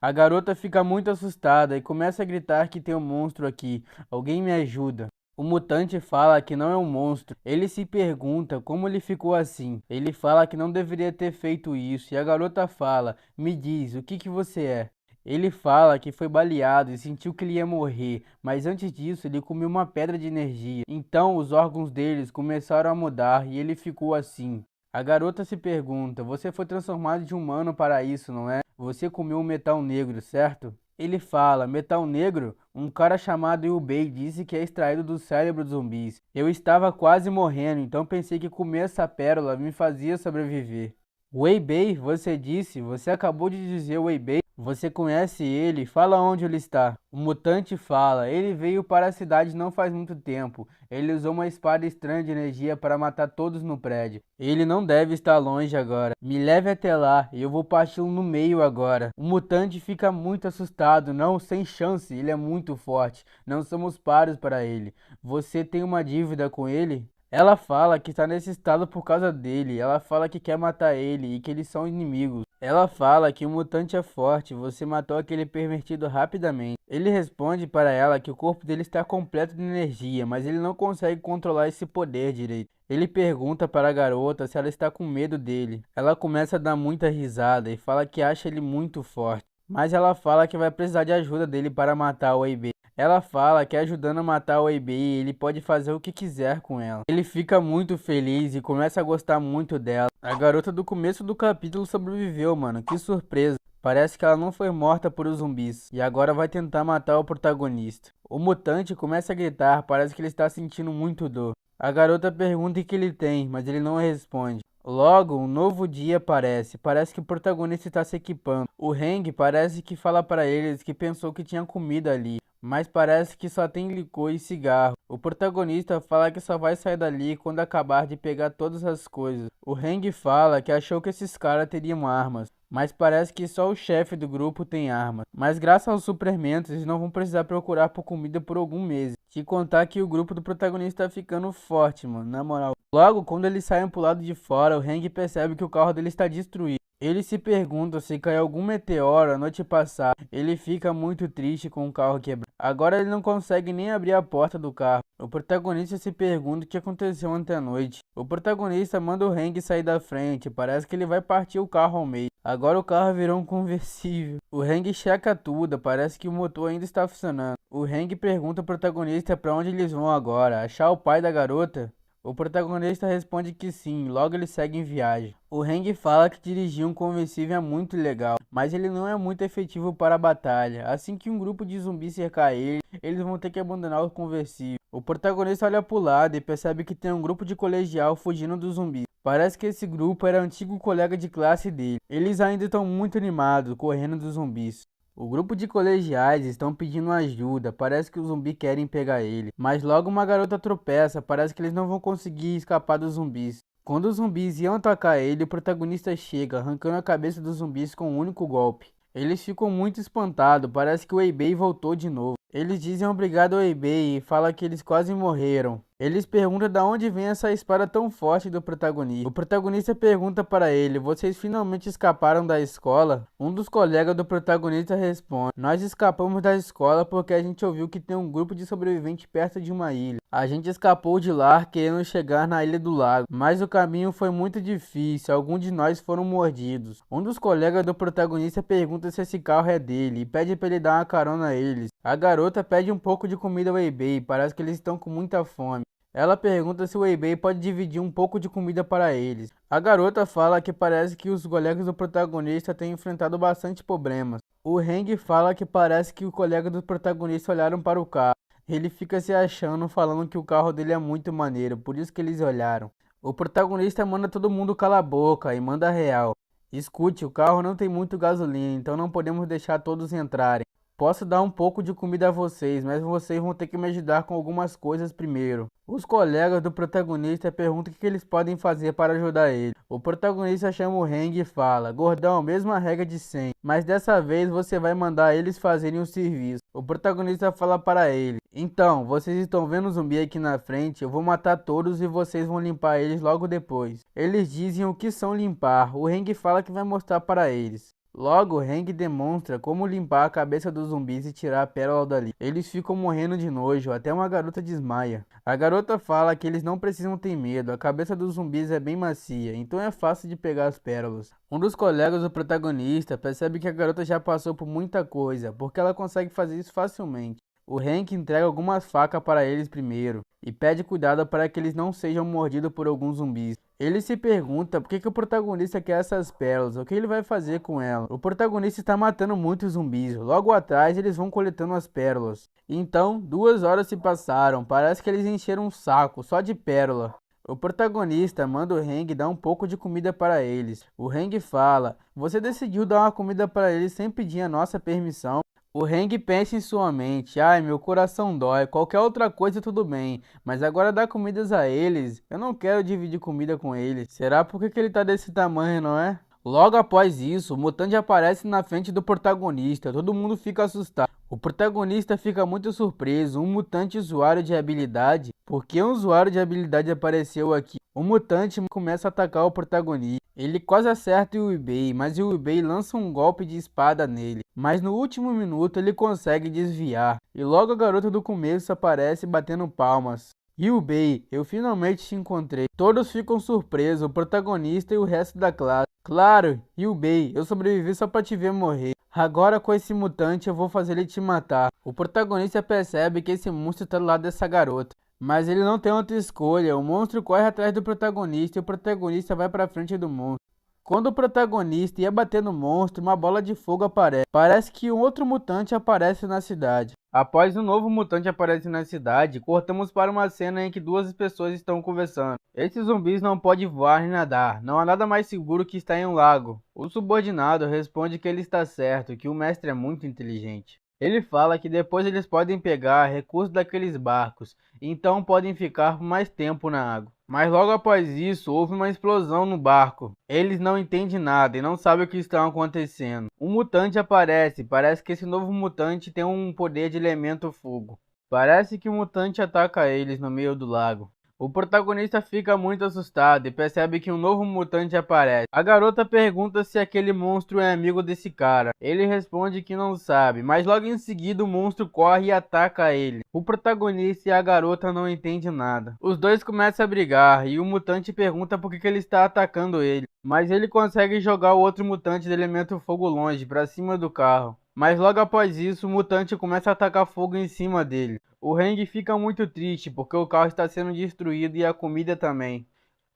A garota fica muito assustada e começa a gritar que tem um monstro aqui. Alguém me ajuda. O mutante fala que não é um monstro. Ele se pergunta como ele ficou assim. Ele fala que não deveria ter feito isso. E a garota fala, me diz, o que você é? Ele fala que foi baleado e sentiu que ele ia morrer, mas antes disso ele comeu uma pedra de energia. Então os órgãos deles começaram a mudar e ele ficou assim. A garota se pergunta, você foi transformado de humano para isso, não é? Você comeu um metal negro, certo? Ele fala, metal negro? Um cara chamado Wei-Bei disse que é extraído do cérebro dos zumbis. Eu estava quase morrendo, então pensei que comer essa pérola me fazia sobreviver. Wei-Bei, você disse? Você acabou de dizer Wei-Bei? Você conhece ele? Fala onde ele está. O mutante fala, ele veio para a cidade não faz muito tempo. Ele usou uma espada estranha de energia para matar todos no prédio. Ele não deve estar longe agora. Me leve até lá e eu vou parti-lo no meio agora. O mutante fica muito assustado. Não, sem chance, ele é muito forte. Não somos pares para ele. Você tem uma dívida com ele? Ela fala que está nesse estado por causa dele. Ela fala que quer matar ele e que eles são inimigos. Ela fala que o mutante é forte, você matou aquele pervertido rapidamente. Ele responde para ela que o corpo dele está completo de energia, mas ele não consegue controlar esse poder direito. Ele pergunta para a garota se ela está com medo dele. Ela começa a dar muita risada e fala que acha ele muito forte. Mas ela fala que vai precisar de ajuda dele para matar o Wei-Bei. Ela fala que ajudando a matar o Wei-Bei, ele pode fazer o que quiser com ela. Ele fica muito feliz e começa a gostar muito dela. A garota do começo do capítulo sobreviveu, mano, que surpresa. Parece que ela não foi morta por os zumbis e agora vai tentar matar o protagonista. O mutante começa a gritar, parece que ele está sentindo muito dor. A garota pergunta o que ele tem, mas ele não responde. Logo, um novo dia aparece. Parece que o protagonista está se equipando. O Hang parece que fala para eles que pensou que tinha comida ali, mas parece que só tem licor e cigarro. O protagonista fala que só vai sair dali quando acabar de pegar todas as coisas. O Hang fala que achou que esses caras teriam armas, mas parece que só o chefe do grupo tem armas. Mas graças aos suplementos, eles não vão precisar procurar por comida por algum mês. Te contar que o grupo do protagonista tá ficando forte, mano, na moral. Logo, quando eles saem pro lado de fora, o Hang percebe que o carro dele está destruído. Ele se pergunta se caiu algum meteoro a noite passada. Ele fica muito triste com o carro quebrado. Agora ele não consegue nem abrir a porta do carro. O protagonista se pergunta o que aconteceu ontem à noite. O protagonista manda o Hang sair da frente. Parece que ele vai partir o carro ao meio. Agora o carro virou um conversível. O Hang checa tudo. Parece que o motor ainda está funcionando. O Hang pergunta ao protagonista para onde eles vão agora. Achar o pai da garota? O protagonista responde que sim, logo ele segue em viagem. O Hang fala que dirigir um conversível é muito legal, mas ele não é muito efetivo para a batalha. Assim que um grupo de zumbis cercar ele, eles vão ter que abandonar o conversível. O protagonista olha pro lado e percebe que tem um grupo de colegial fugindo dos zumbis. Parece que esse grupo era antigo colega de classe dele. Eles ainda estão muito animados, correndo dos zumbis. O grupo de colegiais estão pedindo ajuda, parece que os zumbis querem pegar ele. Mas logo uma garota tropeça, parece que eles não vão conseguir escapar dos zumbis. Quando os zumbis iam atacar ele, o protagonista chega, arrancando a cabeça dos zumbis com um único golpe. Eles ficam muito espantados, parece que o Eibei voltou de novo. Eles dizem obrigado ao Eibei e falam que eles quase morreram. Eles perguntam de onde vem essa espada tão forte do protagonista. O protagonista pergunta para ele, vocês finalmente escaparam da escola? Um dos colegas do protagonista responde, nós escapamos da escola porque a gente ouviu que tem um grupo de sobreviventes perto de uma ilha. A gente escapou de lá querendo chegar na ilha do lago, mas o caminho foi muito difícil, alguns de nós foram mordidos. Um dos colegas do protagonista pergunta se esse carro é dele e pede para ele dar uma carona a eles. A garota pede um pouco de comida ao Eibei, parece que eles estão com muita fome. Ela pergunta se o Eibei pode dividir um pouco de comida para eles. A garota fala que parece que os colegas do protagonista têm enfrentado bastante problemas. O Hang fala que parece que os colegas do protagonista olharam para o carro. Ele fica se achando, falando que o carro dele é muito maneiro, por isso que eles olharam. O protagonista manda todo mundo calar a boca e manda real. Escute, o carro não tem muito gasolina, então não podemos deixar todos entrarem. Posso dar um pouco de comida a vocês, mas vocês vão ter que me ajudar com algumas coisas primeiro. Os colegas do protagonista perguntam o que eles podem fazer para ajudar ele. O protagonista chama o Hang e fala, gordão, mesma regra de sempre, mas dessa vez você vai mandar eles fazerem o serviço. O protagonista fala para ele, então, vocês estão vendo o zumbi aqui na frente, eu vou matar todos e vocês vão limpar eles logo depois. Eles dizem o que são limpar, o Hang fala que vai mostrar para eles. Logo, Hang demonstra como limpar a cabeça dos zumbis e tirar a pérola dali. Eles ficam morrendo de nojo, até uma garota desmaia. A garota fala que eles não precisam ter medo, a cabeça dos zumbis é bem macia, então é fácil de pegar as pérolas. Um dos colegas do protagonista percebe que a garota já passou por muita coisa, porque ela consegue fazer isso facilmente. O Hank entrega algumas facas para eles primeiro e pede cuidado para que eles não sejam mordidos por alguns zumbis. Ele se pergunta por que o protagonista quer essas pérolas, o que ele vai fazer com elas. O protagonista está matando muitos zumbis, logo atrás eles vão coletando as pérolas. Então, 2 horas se passaram, parece que eles encheram um saco só de pérola. O protagonista manda o Hang dar um pouco de comida para eles. O Hang fala, você decidiu dar uma comida para eles sem pedir a nossa permissão? O Hang pensa em sua mente, ai meu coração dói, qualquer outra coisa tudo bem, mas agora dar comidas a eles, eu não quero dividir comida com eles. Será porque que ele tá desse tamanho, não é? Logo após isso, o mutante aparece na frente do protagonista, todo mundo fica assustado. O protagonista fica muito surpreso, um mutante usuário de habilidade, porque um usuário de habilidade apareceu aqui. O mutante começa a atacar o protagonista. Ele quase acerta o Eibei, mas o Eibei lança um golpe de espada nele. Mas no último minuto ele consegue desviar. E logo a garota do começo aparece batendo palmas. Eibei, eu finalmente te encontrei. Todos ficam surpresos, o protagonista e o resto da classe. Claro, Eibei, eu sobrevivi só pra te ver morrer. Agora com esse mutante eu vou fazer ele te matar. O protagonista percebe que esse monstro está do lado dessa garota. Mas ele não tem outra escolha, o monstro corre atrás do protagonista e o protagonista vai pra frente do monstro. Quando o protagonista ia bater no monstro, uma bola de fogo aparece. Parece que um outro mutante aparece na cidade. Após um novo mutante aparecer na cidade, cortamos para uma cena em que duas pessoas estão conversando. Esses zumbis não podem voar nem nadar, não há nada mais seguro que estar em um lago. O subordinado responde que ele está certo, que o mestre é muito inteligente. Ele fala que depois eles podem pegar recursos daqueles barcos, então podem ficar por mais tempo na água. Mas logo após isso, houve uma explosão no barco. Eles não entendem nada e não sabem o que está acontecendo. Um mutante aparece, parece que esse novo mutante tem um poder de elemento fogo. Parece que o mutante ataca eles no meio do lago. O protagonista fica muito assustado e percebe que um novo mutante aparece. A garota pergunta se aquele monstro é amigo desse cara. Ele responde que não sabe, mas logo em seguida o monstro corre e ataca ele. O protagonista e a garota não entendem nada. Os dois começam a brigar e o mutante pergunta por que ele está atacando ele. Mas ele consegue jogar o outro mutante de elemento fogo longe, para cima do carro. Mas logo após isso, o mutante começa a atacar fogo em cima dele. O Heng fica muito triste porque o carro está sendo destruído e a comida também.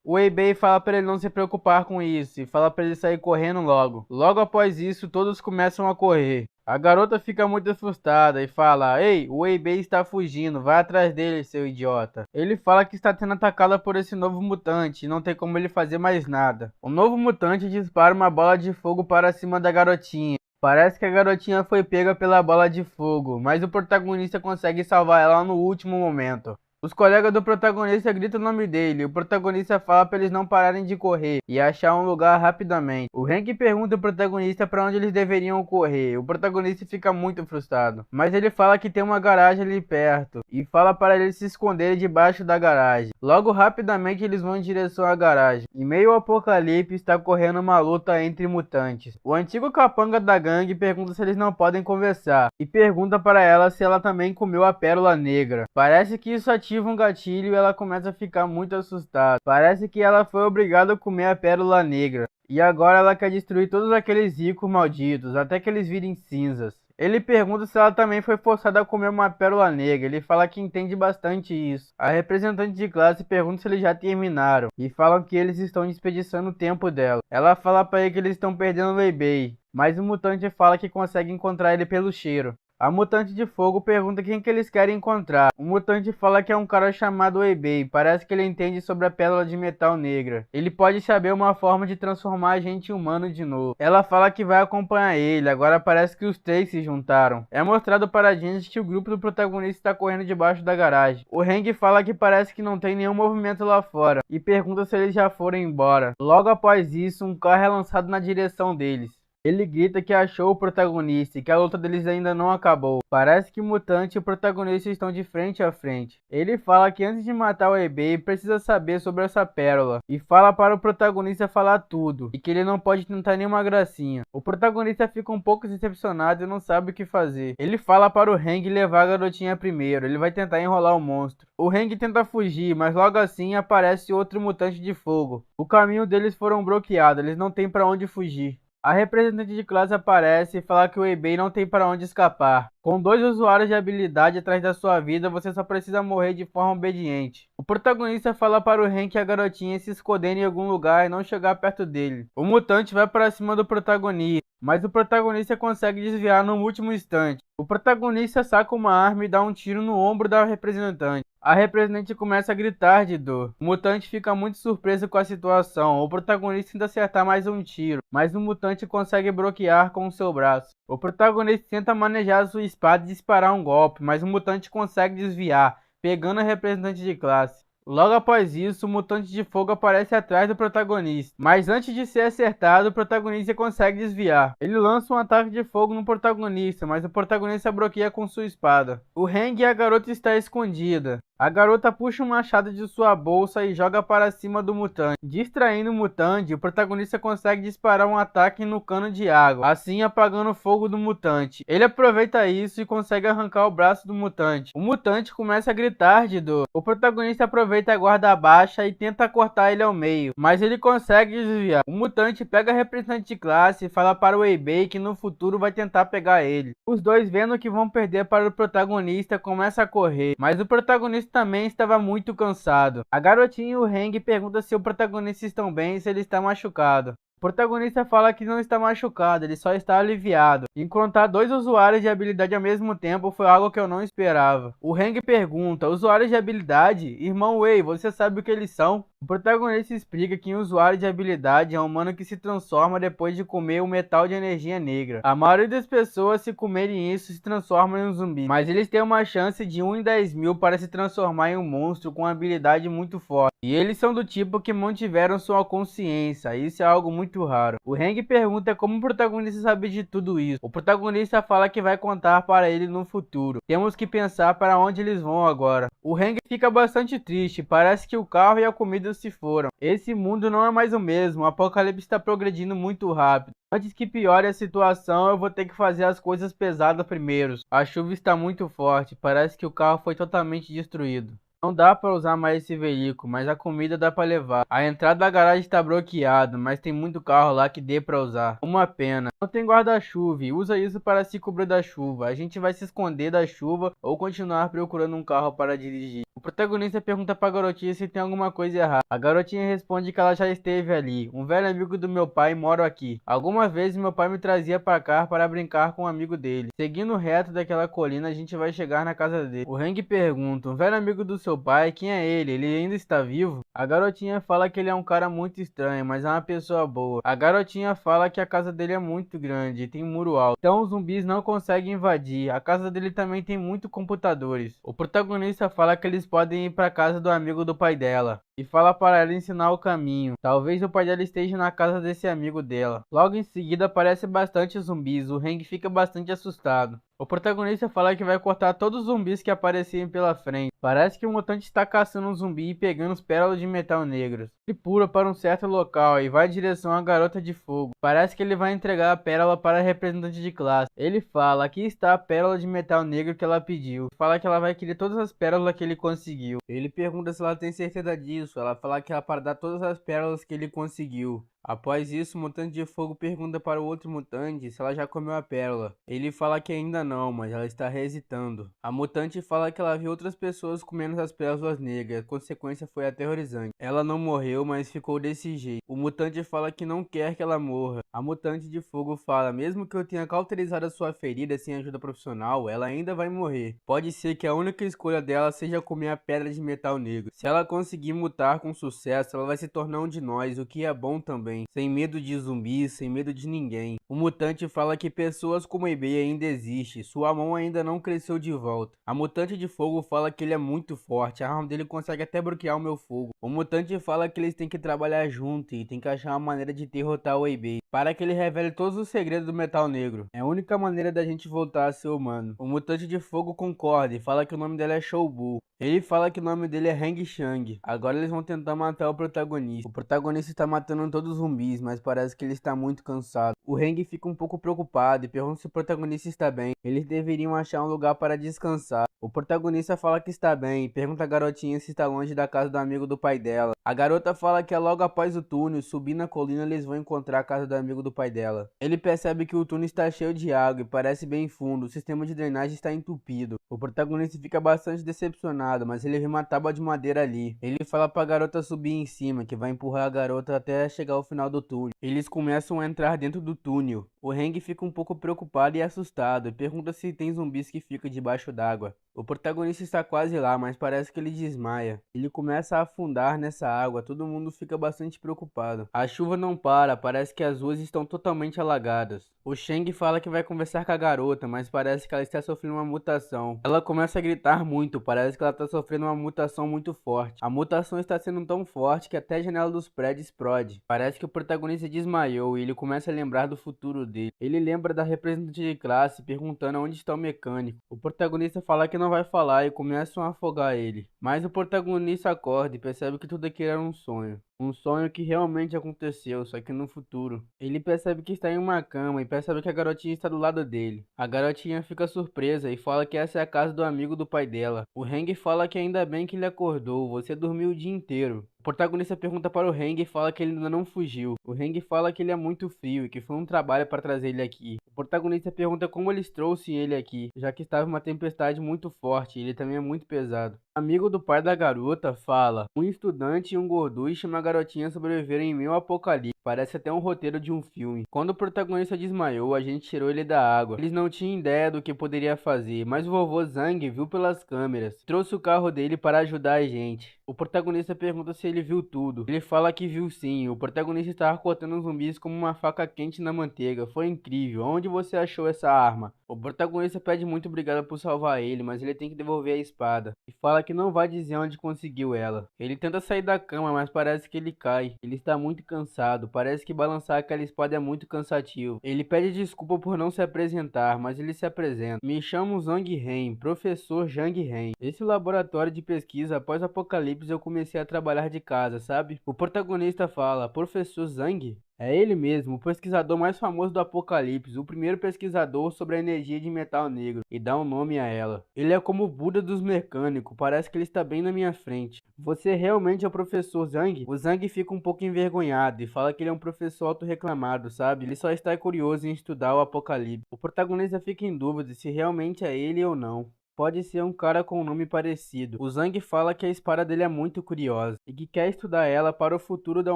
O Wei-Bei fala para ele não se preocupar com isso e fala para ele sair correndo logo. Logo após isso, todos começam a correr. A garota fica muito assustada e fala: "Ei, o Wei-Bei está fugindo, vai atrás dele, seu idiota." Ele fala que está sendo atacada por esse novo mutante e não tem como ele fazer mais nada. O novo mutante dispara uma bola de fogo para cima da garotinha. Parece que a garotinha foi pega pela bola de fogo, mas o protagonista consegue salvar ela no último momento. Os colegas do protagonista gritam o nome dele, o protagonista fala para eles não pararem de correr e achar um lugar rapidamente. O Hank pergunta ao protagonista para onde eles deveriam correr, o protagonista fica muito frustrado, mas ele fala que tem uma garagem ali perto e fala para eles se esconderem debaixo da garagem. Logo rapidamente eles vão em direção à garagem. Em meio ao apocalipse está correndo uma luta entre mutantes. O antigo capanga da gangue pergunta se eles não podem conversar e pergunta para ela se ela também comeu a pérola negra. Parece que isso ativa um gatilho e ela começa a ficar muito assustada. Parece que ela foi obrigada a comer a pérola negra. E agora ela quer destruir todos aqueles ricos malditos, até que eles virem cinzas. Ele pergunta se ela também foi forçada a comer uma pérola negra. Ele fala que entende bastante isso. A representante de classe pergunta se eles já terminaram. E falam que eles estão desperdiçando o tempo dela. Ela fala para ele que eles estão perdendo o Wei-Bei. Mas o mutante fala que consegue encontrar ele pelo cheiro. A mutante de fogo pergunta quem que eles querem encontrar. O mutante fala que é um cara chamado Wei-Bei. Parece que ele entende sobre a pérola de metal negra. Ele pode saber uma forma de transformar a gente em humano de novo. Ela fala que vai acompanhar ele. Agora parece que os três se juntaram. É mostrado para a gente que o grupo do protagonista está correndo debaixo da garagem. O Heng fala que parece que não tem nenhum movimento lá fora. E pergunta se eles já foram embora. Logo após isso, um carro é lançado na direção deles. Ele grita que achou o protagonista e que a luta deles ainda não acabou. Parece que o mutante e o protagonista estão de frente a frente. Ele fala que antes de matar o Wei-Bei precisa saber sobre essa pérola. E fala para o protagonista falar tudo. E que ele não pode tentar nenhuma gracinha. O protagonista fica um pouco decepcionado e não sabe o que fazer. Ele fala para o Heng levar a garotinha primeiro. Ele vai tentar enrolar o monstro. O Heng tenta fugir, mas logo assim aparece outro mutante de fogo. O caminho deles foram bloqueados. Eles não têm para onde fugir. A representante de classe aparece e fala que o Wei-Bei não tem para onde escapar. Com 2 usuários de habilidade atrás da sua vida, você só precisa morrer de forma obediente. O protagonista fala para o Hank e a garotinha se esconderem em algum lugar e não chegar perto dele. O mutante vai para cima do protagonista, mas o protagonista consegue desviar no último instante. O protagonista saca uma arma e dá um tiro no ombro da representante. A representante começa a gritar de dor. O mutante fica muito surpreso com a situação. O protagonista tenta acertar mais um tiro, mas o mutante consegue bloquear com o seu braço. O protagonista tenta manejar a sua espada e disparar um golpe, mas o mutante consegue desviar, pegando a representante de classe. Logo após isso, o mutante de fogo aparece atrás do protagonista, mas antes de ser acertado, o protagonista consegue desviar. Ele lança um ataque de fogo no protagonista, mas o protagonista bloqueia com sua espada. O Heng e a garota está escondida. A garota puxa um machado de sua bolsa e joga para cima do mutante. Distraindo o mutante, o protagonista consegue disparar um ataque no cano de água, assim apagando o fogo do mutante. Ele aproveita isso e consegue arrancar o braço do mutante. O mutante começa a gritar de dor. O protagonista aproveita a guarda baixa e tenta cortar ele ao meio, mas ele consegue desviar. O mutante pega a representante de classe e fala para o Wei-Bei que no futuro vai tentar pegar ele. Os dois, vendo que vão perder para o protagonista, começam a correr, mas o protagonista também estava muito cansado. A garotinha e o Heng perguntam se o protagonista estão bem e se ele está machucado. O protagonista fala que não está machucado, ele só está aliviado. Encontrar dois usuários de habilidade ao mesmo tempo foi algo que eu não esperava. O Hang pergunta: usuários de habilidade? Irmão Wei, você sabe o que eles são? O protagonista explica que um usuário de habilidade é um humano que se transforma depois de comer o metal de energia negra. A maioria das pessoas, se comerem isso, se transformam em um zumbi, mas eles têm uma chance de 1 em 10 mil para se transformar em um monstro com uma habilidade muito forte. E eles são do tipo que mantiveram sua consciência, isso é algo muito raro. O Hang pergunta como o protagonista sabe de tudo isso. O protagonista fala que vai contar para ele no futuro. Temos que pensar para onde eles vão agora. O Hang fica bastante triste, parece que o carro e a comida se foram. Esse mundo não é mais o mesmo, o apocalipse está progredindo muito rápido. Antes que piore a situação, eu vou ter que fazer as coisas pesadas primeiro. A chuva está muito forte, parece que o carro foi totalmente destruído. Não dá para usar mais esse veículo, mas a comida dá para levar. A entrada da garagem está bloqueada, mas tem muito carro lá que dê para usar. Uma pena. Não tem guarda-chuva e usa isso para se cobrir da chuva. A gente vai se esconder da chuva ou continuar procurando um carro para dirigir. O protagonista pergunta para a garotinha se tem alguma coisa errada. A garotinha responde que ela já esteve ali. Um velho amigo do meu pai mora aqui. Algumas vezes meu pai me trazia para cá para brincar com um amigo dele. Seguindo reto daquela colina, a gente vai chegar na casa dele. O Hang pergunta: um velho amigo do seu pai, quem é ele? Ele ainda está vivo? A garotinha fala que ele é um cara muito estranho, mas é uma pessoa boa. A garotinha fala que a casa dele é muito grande e tem um muro alto, então os zumbis não conseguem invadir. A casa dele também tem muitos computadores. O protagonista fala que eles podem ir para casa do amigo do pai dela e fala para ela ensinar o caminho. Talvez o pai dela esteja na casa desse amigo dela. Logo em seguida aparece bastante zumbis. O Hang fica bastante assustado. O protagonista fala que vai cortar todos os zumbis que aparecerem pela frente. Parece que o mutante está caçando um zumbi e pegando as pérolas de metal negras. Ele pula para um certo local e vai em direção à garota de fogo. Parece que ele vai entregar a pérola para a representante de classe. Ele fala: aqui está a pérola de metal negro que ela pediu. Fala que ela vai querer todas as pérolas que ele conseguiu. Ele pergunta se ela tem certeza disso. Ela fala que ela para dar todas as pérolas que ele conseguiu. Após isso, o mutante de fogo pergunta para o outro mutante se ela já comeu a pérola. Ele fala que ainda não, mas ela está hesitando. A mutante fala que ela viu outras pessoas comendo as pérolas negras, a consequência foi aterrorizante. Ela não morreu, mas ficou desse jeito. O mutante fala que não quer que ela morra. A mutante de fogo fala: mesmo que eu tenha cauterizado a sua ferida sem ajuda profissional, ela ainda vai morrer. Pode ser que a única escolha dela seja comer a pedra de metal negro. Se ela conseguir mutar com sucesso, ela vai se tornar um de nós, o que é bom também. Sem medo de zumbis, sem medo de ninguém. O mutante fala que pessoas como eBay ainda existem, sua mão ainda não cresceu de volta. A mutante de fogo fala que ele é muito forte, a arma dele consegue até bloquear o meu fogo. O mutante fala que eles têm que trabalhar junto e tem que achar uma maneira de derrotar o eBay, para que ele revele todos os segredos do metal negro. É a única maneira da gente voltar a ser humano. O mutante de fogo concorda e fala que o nome dele é Shoubu. Ele fala que o nome dele é Hang Shang. Agora eles vão tentar matar o protagonista. O protagonista está matando todos os zumbis, mas parece que ele está muito cansado. O Hang fica um pouco preocupado e pergunta se o protagonista está bem. Eles deveriam achar um lugar para descansar. O protagonista fala que está bem e pergunta à garotinha se está longe da casa do amigo do pai dela. A garota fala que é logo após o túnel, subindo a colina eles vão encontrar a casa do amigo do pai dela. Ele percebe que o túnel está cheio de água e parece bem fundo, o sistema de drenagem está entupido. O protagonista fica bastante decepcionado, mas ele vê uma tábua de madeira ali. Ele fala para a garota subir em cima, que vai empurrar a garota até chegar ao final do túnel. Eles começam a entrar dentro do túnel. O Hang fica um pouco preocupado e assustado e pergunta se tem zumbis que ficam debaixo d'água. O protagonista está quase lá, mas parece que ele desmaia. Ele começa a afundar nessa água, todo mundo fica bastante preocupado. A chuva não para, parece que as ruas estão totalmente alagadas. O Shang fala que vai conversar com a garota, mas parece que ela está sofrendo uma mutação. Ela começa a gritar muito, parece que ela está sofrendo uma mutação muito forte. A mutação está sendo tão forte que até a janela dos prédios explode. Parece que o protagonista desmaiou e ele começa a lembrar do futuro dele. Ele lembra da representante de classe perguntando onde está o mecânico. O protagonista fala que não vai falar e começam a afogar ele. Mas o protagonista acorda e percebe que tudo aquilo era um sonho. Um sonho que realmente aconteceu, só que no futuro. Ele percebe que está em uma cama e percebe que a garotinha está do lado dele. A garotinha fica surpresa e fala que essa é a casa do amigo do pai dela. O Hang fala que ainda bem que ele acordou, você dormiu o dia inteiro. O protagonista pergunta para o Hang e fala que ele ainda não fugiu. O Hang fala que ele é muito frio e que foi um trabalho para trazer ele aqui. O protagonista pergunta como eles trouxeram ele aqui, já que estava uma tempestade muito forte e ele também é muito pesado. O amigo do pai da garota fala: um estudante e um gorducho e uma garotinha sobreviveram em meio ao apocalipse. parece até um roteiro de um filme. Quando o protagonista desmaiou, a gente tirou ele da água. Eles não tinham ideia do que poderia fazer, mas o vovô Zhang viu pelas câmeras, trouxe o carro dele para ajudar a gente. O protagonista pergunta se ele viu tudo. Ele fala que viu sim. O protagonista estava cortando os zumbis como uma faca quente na manteiga. Foi incrível. Onde você achou essa arma? O protagonista pede muito obrigado por salvar ele, mas ele tem que devolver a espada. E fala que não vai dizer onde conseguiu ela. Ele tenta sair da cama, mas parece que ele cai. Ele está muito cansado. Parece que balançar aquela espada é muito cansativo. Ele pede desculpa por não se apresentar, mas ele se apresenta. Me chamo Zhang Ren, professor Zhang Ren. Esse laboratório de pesquisa após o apocalipse eu comecei a trabalhar de casa, sabe? O protagonista fala, professor Zhang? É ele mesmo, o pesquisador mais famoso do Apocalipse, o primeiro pesquisador sobre a energia de metal negro, e dá um nome a ela. Ele é como o Buda dos mecânicos, parece que ele está bem na minha frente. Você realmente é o professor Zhang? O Zhang fica um pouco envergonhado e fala que ele é um professor autorreclamado, sabe? Ele só está curioso em estudar o Apocalipse. O protagonista fica em dúvida se realmente é ele ou não. Pode ser um cara com um nome parecido. O Zhang fala que a espada dele é muito curiosa e que quer estudar ela para o futuro da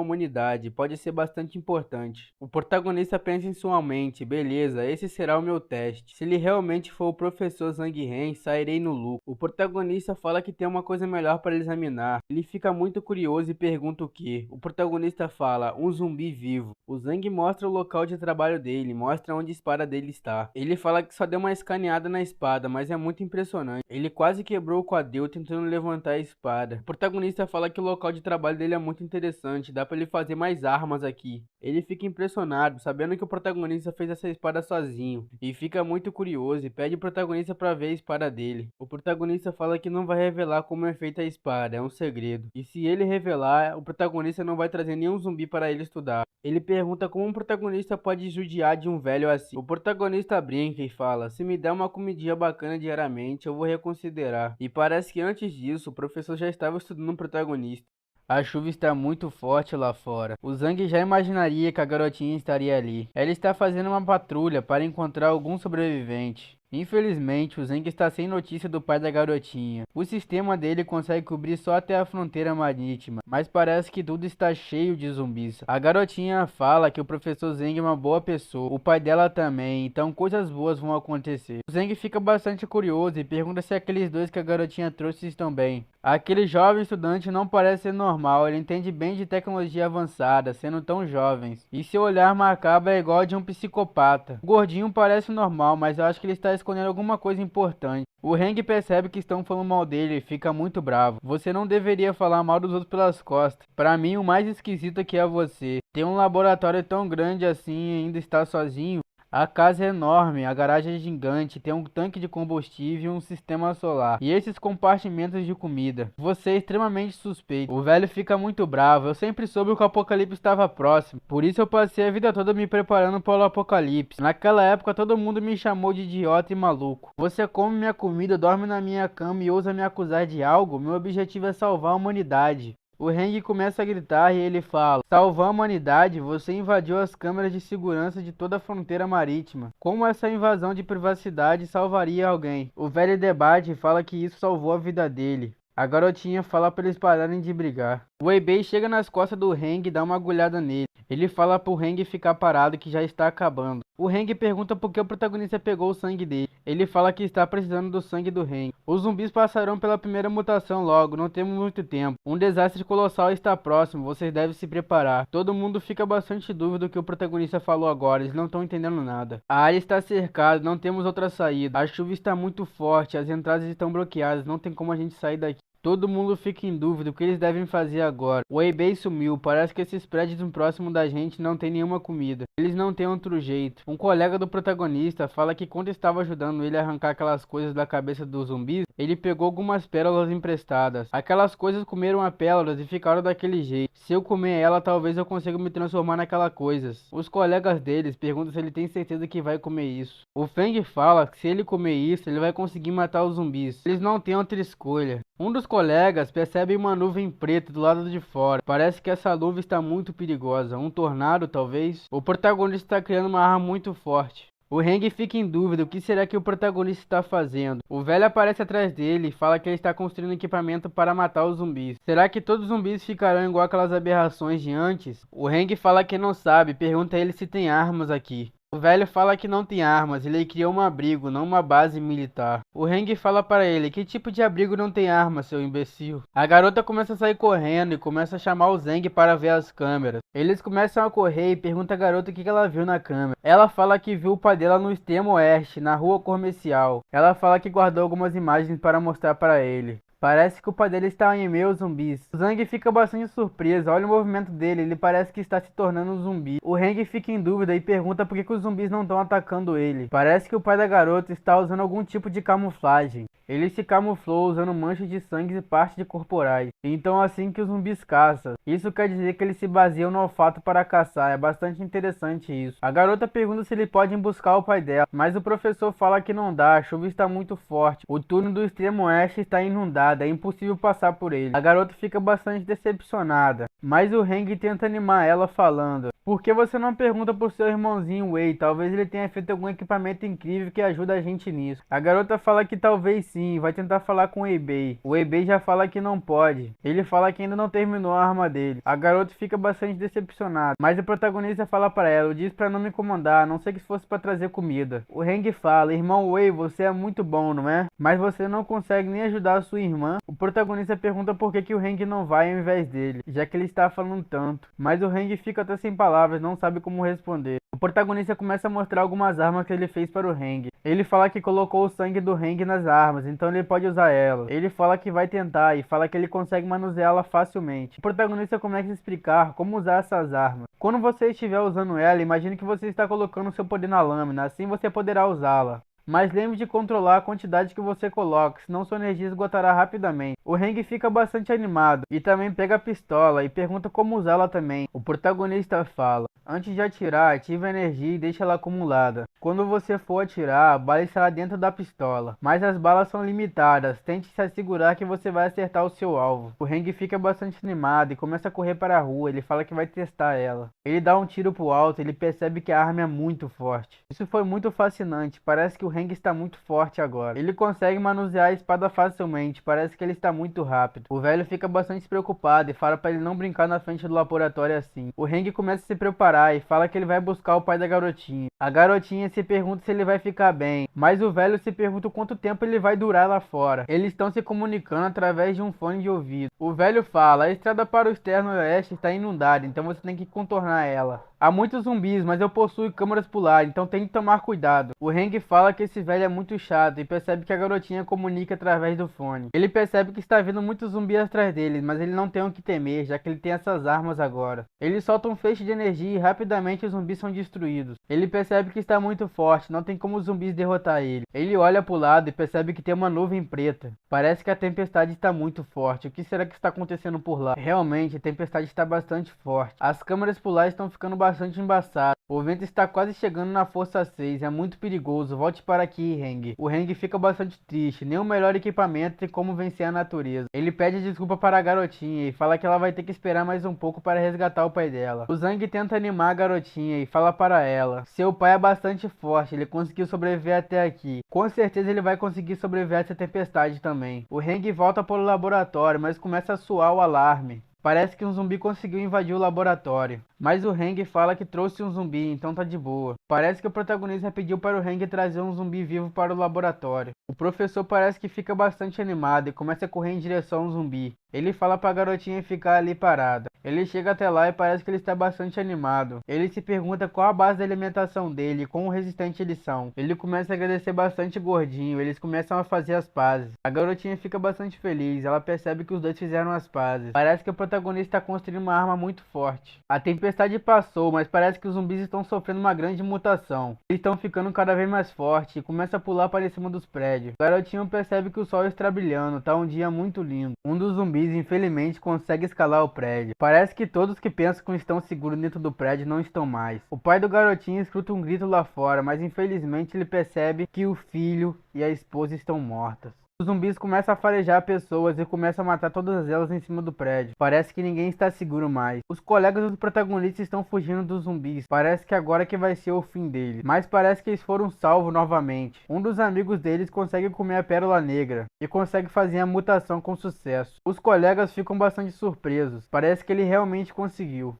humanidade. Pode ser bastante importante. O protagonista pensa em sua mente. Beleza, esse será o meu teste. Se ele realmente for o professor Zhang Ren, sairei no lucro. O protagonista fala que tem uma coisa melhor para examinar. Ele fica muito curioso e pergunta o que. O protagonista fala, um zumbi vivo. O Zhang mostra o local de trabalho dele, mostra onde a espada dele está. Ele fala que só deu uma escaneada na espada, mas é muito impressionante. Ele quase quebrou o quadril tentando levantar a espada. O protagonista fala que o local de trabalho dele é muito interessante, dá pra ele fazer mais armas aqui. Ele fica impressionado, sabendo que o protagonista fez essa espada sozinho, e fica muito curioso e pede o protagonista pra ver a espada dele. O protagonista fala que não vai revelar como é feita a espada, é um segredo. E se ele revelar, o protagonista não vai trazer nenhum zumbi para ele estudar. Ele pergunta como um protagonista pode judiar de um velho assim. O protagonista brinca e fala, se me der uma comidinha bacana diariamente, eu vou reconsiderar. E parece que antes disso, o professor já estava estudando o protagonista. A chuva está muito forte lá fora. O Zhang já imaginaria que a garotinha estaria ali. Ela está fazendo uma patrulha para encontrar algum sobrevivente. Infelizmente, o Zhang está sem notícia do pai da garotinha. O sistema dele consegue cobrir só até a fronteira marítima, mas parece que tudo está cheio de zumbis. A garotinha fala que o professor Zhang é uma boa pessoa, o pai dela também, então coisas boas vão acontecer. O Zhang fica bastante curioso e pergunta se aqueles dois que a garotinha trouxe estão bem. Aquele jovem estudante não parece ser normal, ele entende bem de tecnologia avançada, sendo tão jovens. E seu olhar macabro é igual ao de um psicopata. O gordinho parece normal, mas eu acho que ele está escondendo alguma coisa importante. O Heng percebe que estão falando mal dele e fica muito bravo. Você não deveria falar mal dos outros pelas costas. Pra mim, o mais esquisito aqui é você. Tem um laboratório tão grande assim e ainda está sozinho. A casa é enorme, a garagem é gigante, tem um tanque de combustível e um sistema solar. E esses compartimentos de comida. Você é extremamente suspeito. O velho fica muito bravo. Eu sempre soube que o apocalipse estava próximo. Por isso eu passei a vida toda me preparando para o apocalipse. Naquela época todo mundo me chamou de idiota e maluco. Você come minha comida, dorme na minha cama e ousa me acusar de algo? Meu objetivo é salvar a humanidade. O Heng começa a gritar e ele fala, salvar a humanidade, você invadiu as câmeras de segurança de toda a fronteira marítima. Como essa invasão de privacidade salvaria alguém? O velho debate e fala que isso salvou a vida dele. A garotinha fala para eles pararem de brigar. O Wei-Bei chega nas costas do Heng e dá uma agulhada nele. Ele fala pro Heng ficar parado que já está acabando. O Heng pergunta por que o protagonista pegou o sangue dele. Ele fala que está precisando do sangue do Heng. Os zumbis passarão pela primeira mutação logo, não temos muito tempo. Um desastre colossal está próximo, vocês devem se preparar. Todo mundo fica bastante dúvida do que o protagonista falou agora, eles não estão entendendo nada. A área está cercada, não temos outra saída. A chuva está muito forte, as entradas estão bloqueadas, não tem como a gente sair daqui. Todo mundo fica em dúvida o que eles devem fazer agora. O Wei-Bei sumiu, parece que esses prédios próximos da gente não tem nenhuma comida. Eles não têm outro jeito. Um colega do protagonista fala que quando estava ajudando ele a arrancar aquelas coisas da cabeça dos zumbis, ele pegou algumas pérolas emprestadas. Aquelas coisas comeram as pérolas e ficaram daquele jeito. Se eu comer ela, talvez eu consiga me transformar naquelas coisas. Os colegas deles perguntam se ele tem certeza que vai comer isso. O Feng fala que se ele comer isso, ele vai conseguir matar os zumbis. Eles não têm outra escolha. Um dos colegas percebe uma nuvem preta do lado de fora. Parece que essa nuvem está muito perigosa. Um tornado, talvez? O protagonista está criando uma arma muito forte. O Heng fica em dúvida o que será que o protagonista está fazendo. O velho aparece atrás dele e fala que ele está construindo equipamento para matar os zumbis. Será que todos os zumbis ficarão igual aquelas aberrações de antes? O Heng fala que não sabe e pergunta a ele se tem armas aqui. O velho fala que não tem armas, ele criou um abrigo, não uma base militar. O Heng fala para ele, que tipo de abrigo não tem armas, seu imbecil? A garota começa a sair correndo e começa a chamar o Zeng para ver as câmeras. Eles começam a correr e perguntam à garota o que ela viu na câmera. Ela fala que viu o pai dela no extremo oeste, na rua comercial. Ela fala que guardou algumas imagens para mostrar para ele. Parece que o pai dele está em meio aos zumbis. O Zeng fica bastante surpreso, olha o movimento dele, ele parece que está se tornando um zumbi. O Heng fica em dúvida e pergunta por que os zumbis não estão atacando ele. Parece que o pai da garota está usando algum tipo de camuflagem. Ele se camuflou usando manchas de sangue e partes corporais. Então assim que os zumbis caçam. Isso quer dizer que eles se baseiam no olfato para caçar, é bastante interessante isso. A garota pergunta se ele pode buscar o pai dela, mas o professor fala que não dá, a chuva está muito forte. O túnel do extremo oeste está inundado, é impossível passar por ele. A garota fica bastante decepcionada, mas o Heng tenta animar ela falando: por que você não pergunta por seu irmãozinho Wei? Talvez ele tenha feito algum equipamento incrível que ajuda a gente nisso. A garota fala que talvez sim, vai tentar falar com o Wei. O Wei já fala que não pode. Ele fala que ainda não terminou a arma dele. A garota fica bastante decepcionada, mas o protagonista fala para ela, diz para não me incomodar, a não sei que fosse para trazer comida. O Heng fala: irmão Wei, você é muito bom, não é? Mas você não consegue nem ajudar a sua irmã. O protagonista pergunta por que o Heng não vai ao invés dele, já que ele está falando tanto. Mas o Heng fica até sem palavras, não sabe como responder. O protagonista começa a mostrar algumas armas que ele fez para o Heng. Ele fala que colocou o sangue do Heng nas armas, então ele pode usar ela. Ele fala que vai tentar e fala que ele consegue manuseá-la facilmente. O protagonista começa a explicar como usar essas armas. Quando você estiver usando ela, imagine que você está colocando seu poder na lâmina, assim você poderá usá-la. Mas lembre de controlar a quantidade que você coloca, senão sua energia esgotará rapidamente. O Heng fica bastante animado e também pega a pistola e pergunta como usá-la também. O protagonista fala: antes de atirar, ative a energia e deixe ela acumulada. Quando você for atirar, a bala estará dentro da pistola, mas as balas são limitadas, tente se assegurar que você vai acertar o seu alvo. O Heng fica bastante animado e começa a correr para a rua, ele fala que vai testar ela. Ele dá um tiro pro alto e ele percebe que a arma é muito forte. Isso foi muito fascinante, parece que o Heng está muito forte agora. Ele consegue manusear a espada facilmente, parece que ele está muito rápido. O velho fica bastante preocupado e fala para ele não brincar na frente do laboratório assim. O Heng começa a se preparar e fala que ele vai buscar o pai da garotinha. A garotinha se pergunta se ele vai ficar bem, mas o velho se pergunta quanto tempo ele vai durar lá fora. Eles estão se comunicando através de um fone de ouvido. O velho fala: a estrada para o externo oeste está inundada, então você tem que contornar ela. Há muitos zumbis, mas eu possuo câmeras por lá, então tem que tomar cuidado. O Heng fala que esse velho é muito chato e percebe que a garotinha comunica através do fone. Ele percebe que está vindo muitos zumbis atrás dele, mas ele não tem o que temer, já que ele tem essas armas agora. Ele solta um feixe de energia e rapidamente os zumbis são destruídos. Ele percebe que está muito forte, não tem como os zumbis derrotar ele. Ele olha para o lado e percebe que tem uma nuvem preta. Parece que a tempestade está muito forte. O que será que está acontecendo por lá? Realmente, a tempestade está bastante forte. As câmeras por lá estão ficando bastante embaçadas. O vento está quase chegando na força 6, é muito perigoso, volte para aqui, Heng. O Heng fica bastante triste, nem o melhor equipamento tem como vencer a natureza. Ele pede desculpa para a garotinha e fala que ela vai ter que esperar mais um pouco para resgatar o pai dela. O Zeng tenta animar a garotinha e fala para ela: seu pai é bastante forte, ele conseguiu sobreviver até aqui. Com certeza ele vai conseguir sobreviver a essa tempestade também. O Heng volta para o laboratório, mas começa a soar o alarme. Parece que um zumbi conseguiu invadir o laboratório, mas o Heng fala que trouxe um zumbi, então tá de boa. Parece que o protagonista pediu para o Heng trazer um zumbi vivo para o laboratório. O professor parece que fica bastante animado e começa a correr em direção ao zumbi. Ele fala para a garotinha ficar ali parada. Ele chega até lá e parece que ele está bastante animado. Ele se pergunta qual a base da alimentação dele e quão resistente eles são. Ele começa a agradecer bastante o gordinho, eles começam a fazer as pazes. A garotinha fica bastante feliz, ela percebe que os dois fizeram as pazes. Parece que o protagonista está construindo uma arma muito forte. A tempestade passou, mas parece que os zumbis estão sofrendo uma grande mutação. Eles estão ficando cada vez mais fortes e começam a pular para cima dos prédios. O garotinho percebe que o sol está brilhando, tá um dia muito lindo. Um dos zumbis infelizmente consegue escalar o prédio. Parece que todos que pensam que estão seguros dentro do prédio não estão mais. O pai do garotinho escuta um grito lá fora, mas infelizmente ele percebe que o filho e a esposa estão mortas. Os zumbis começam a farejar pessoas e começam a matar todas elas em cima do prédio. Parece que ninguém está seguro mais. Os colegas dos protagonistas estão fugindo dos zumbis. Parece que agora que vai ser o fim deles. Mas parece que eles foram salvos novamente. Um dos amigos deles consegue comer a pérola negra e consegue fazer a mutação com sucesso. Os colegas ficam bastante surpresos. Parece que ele realmente conseguiu.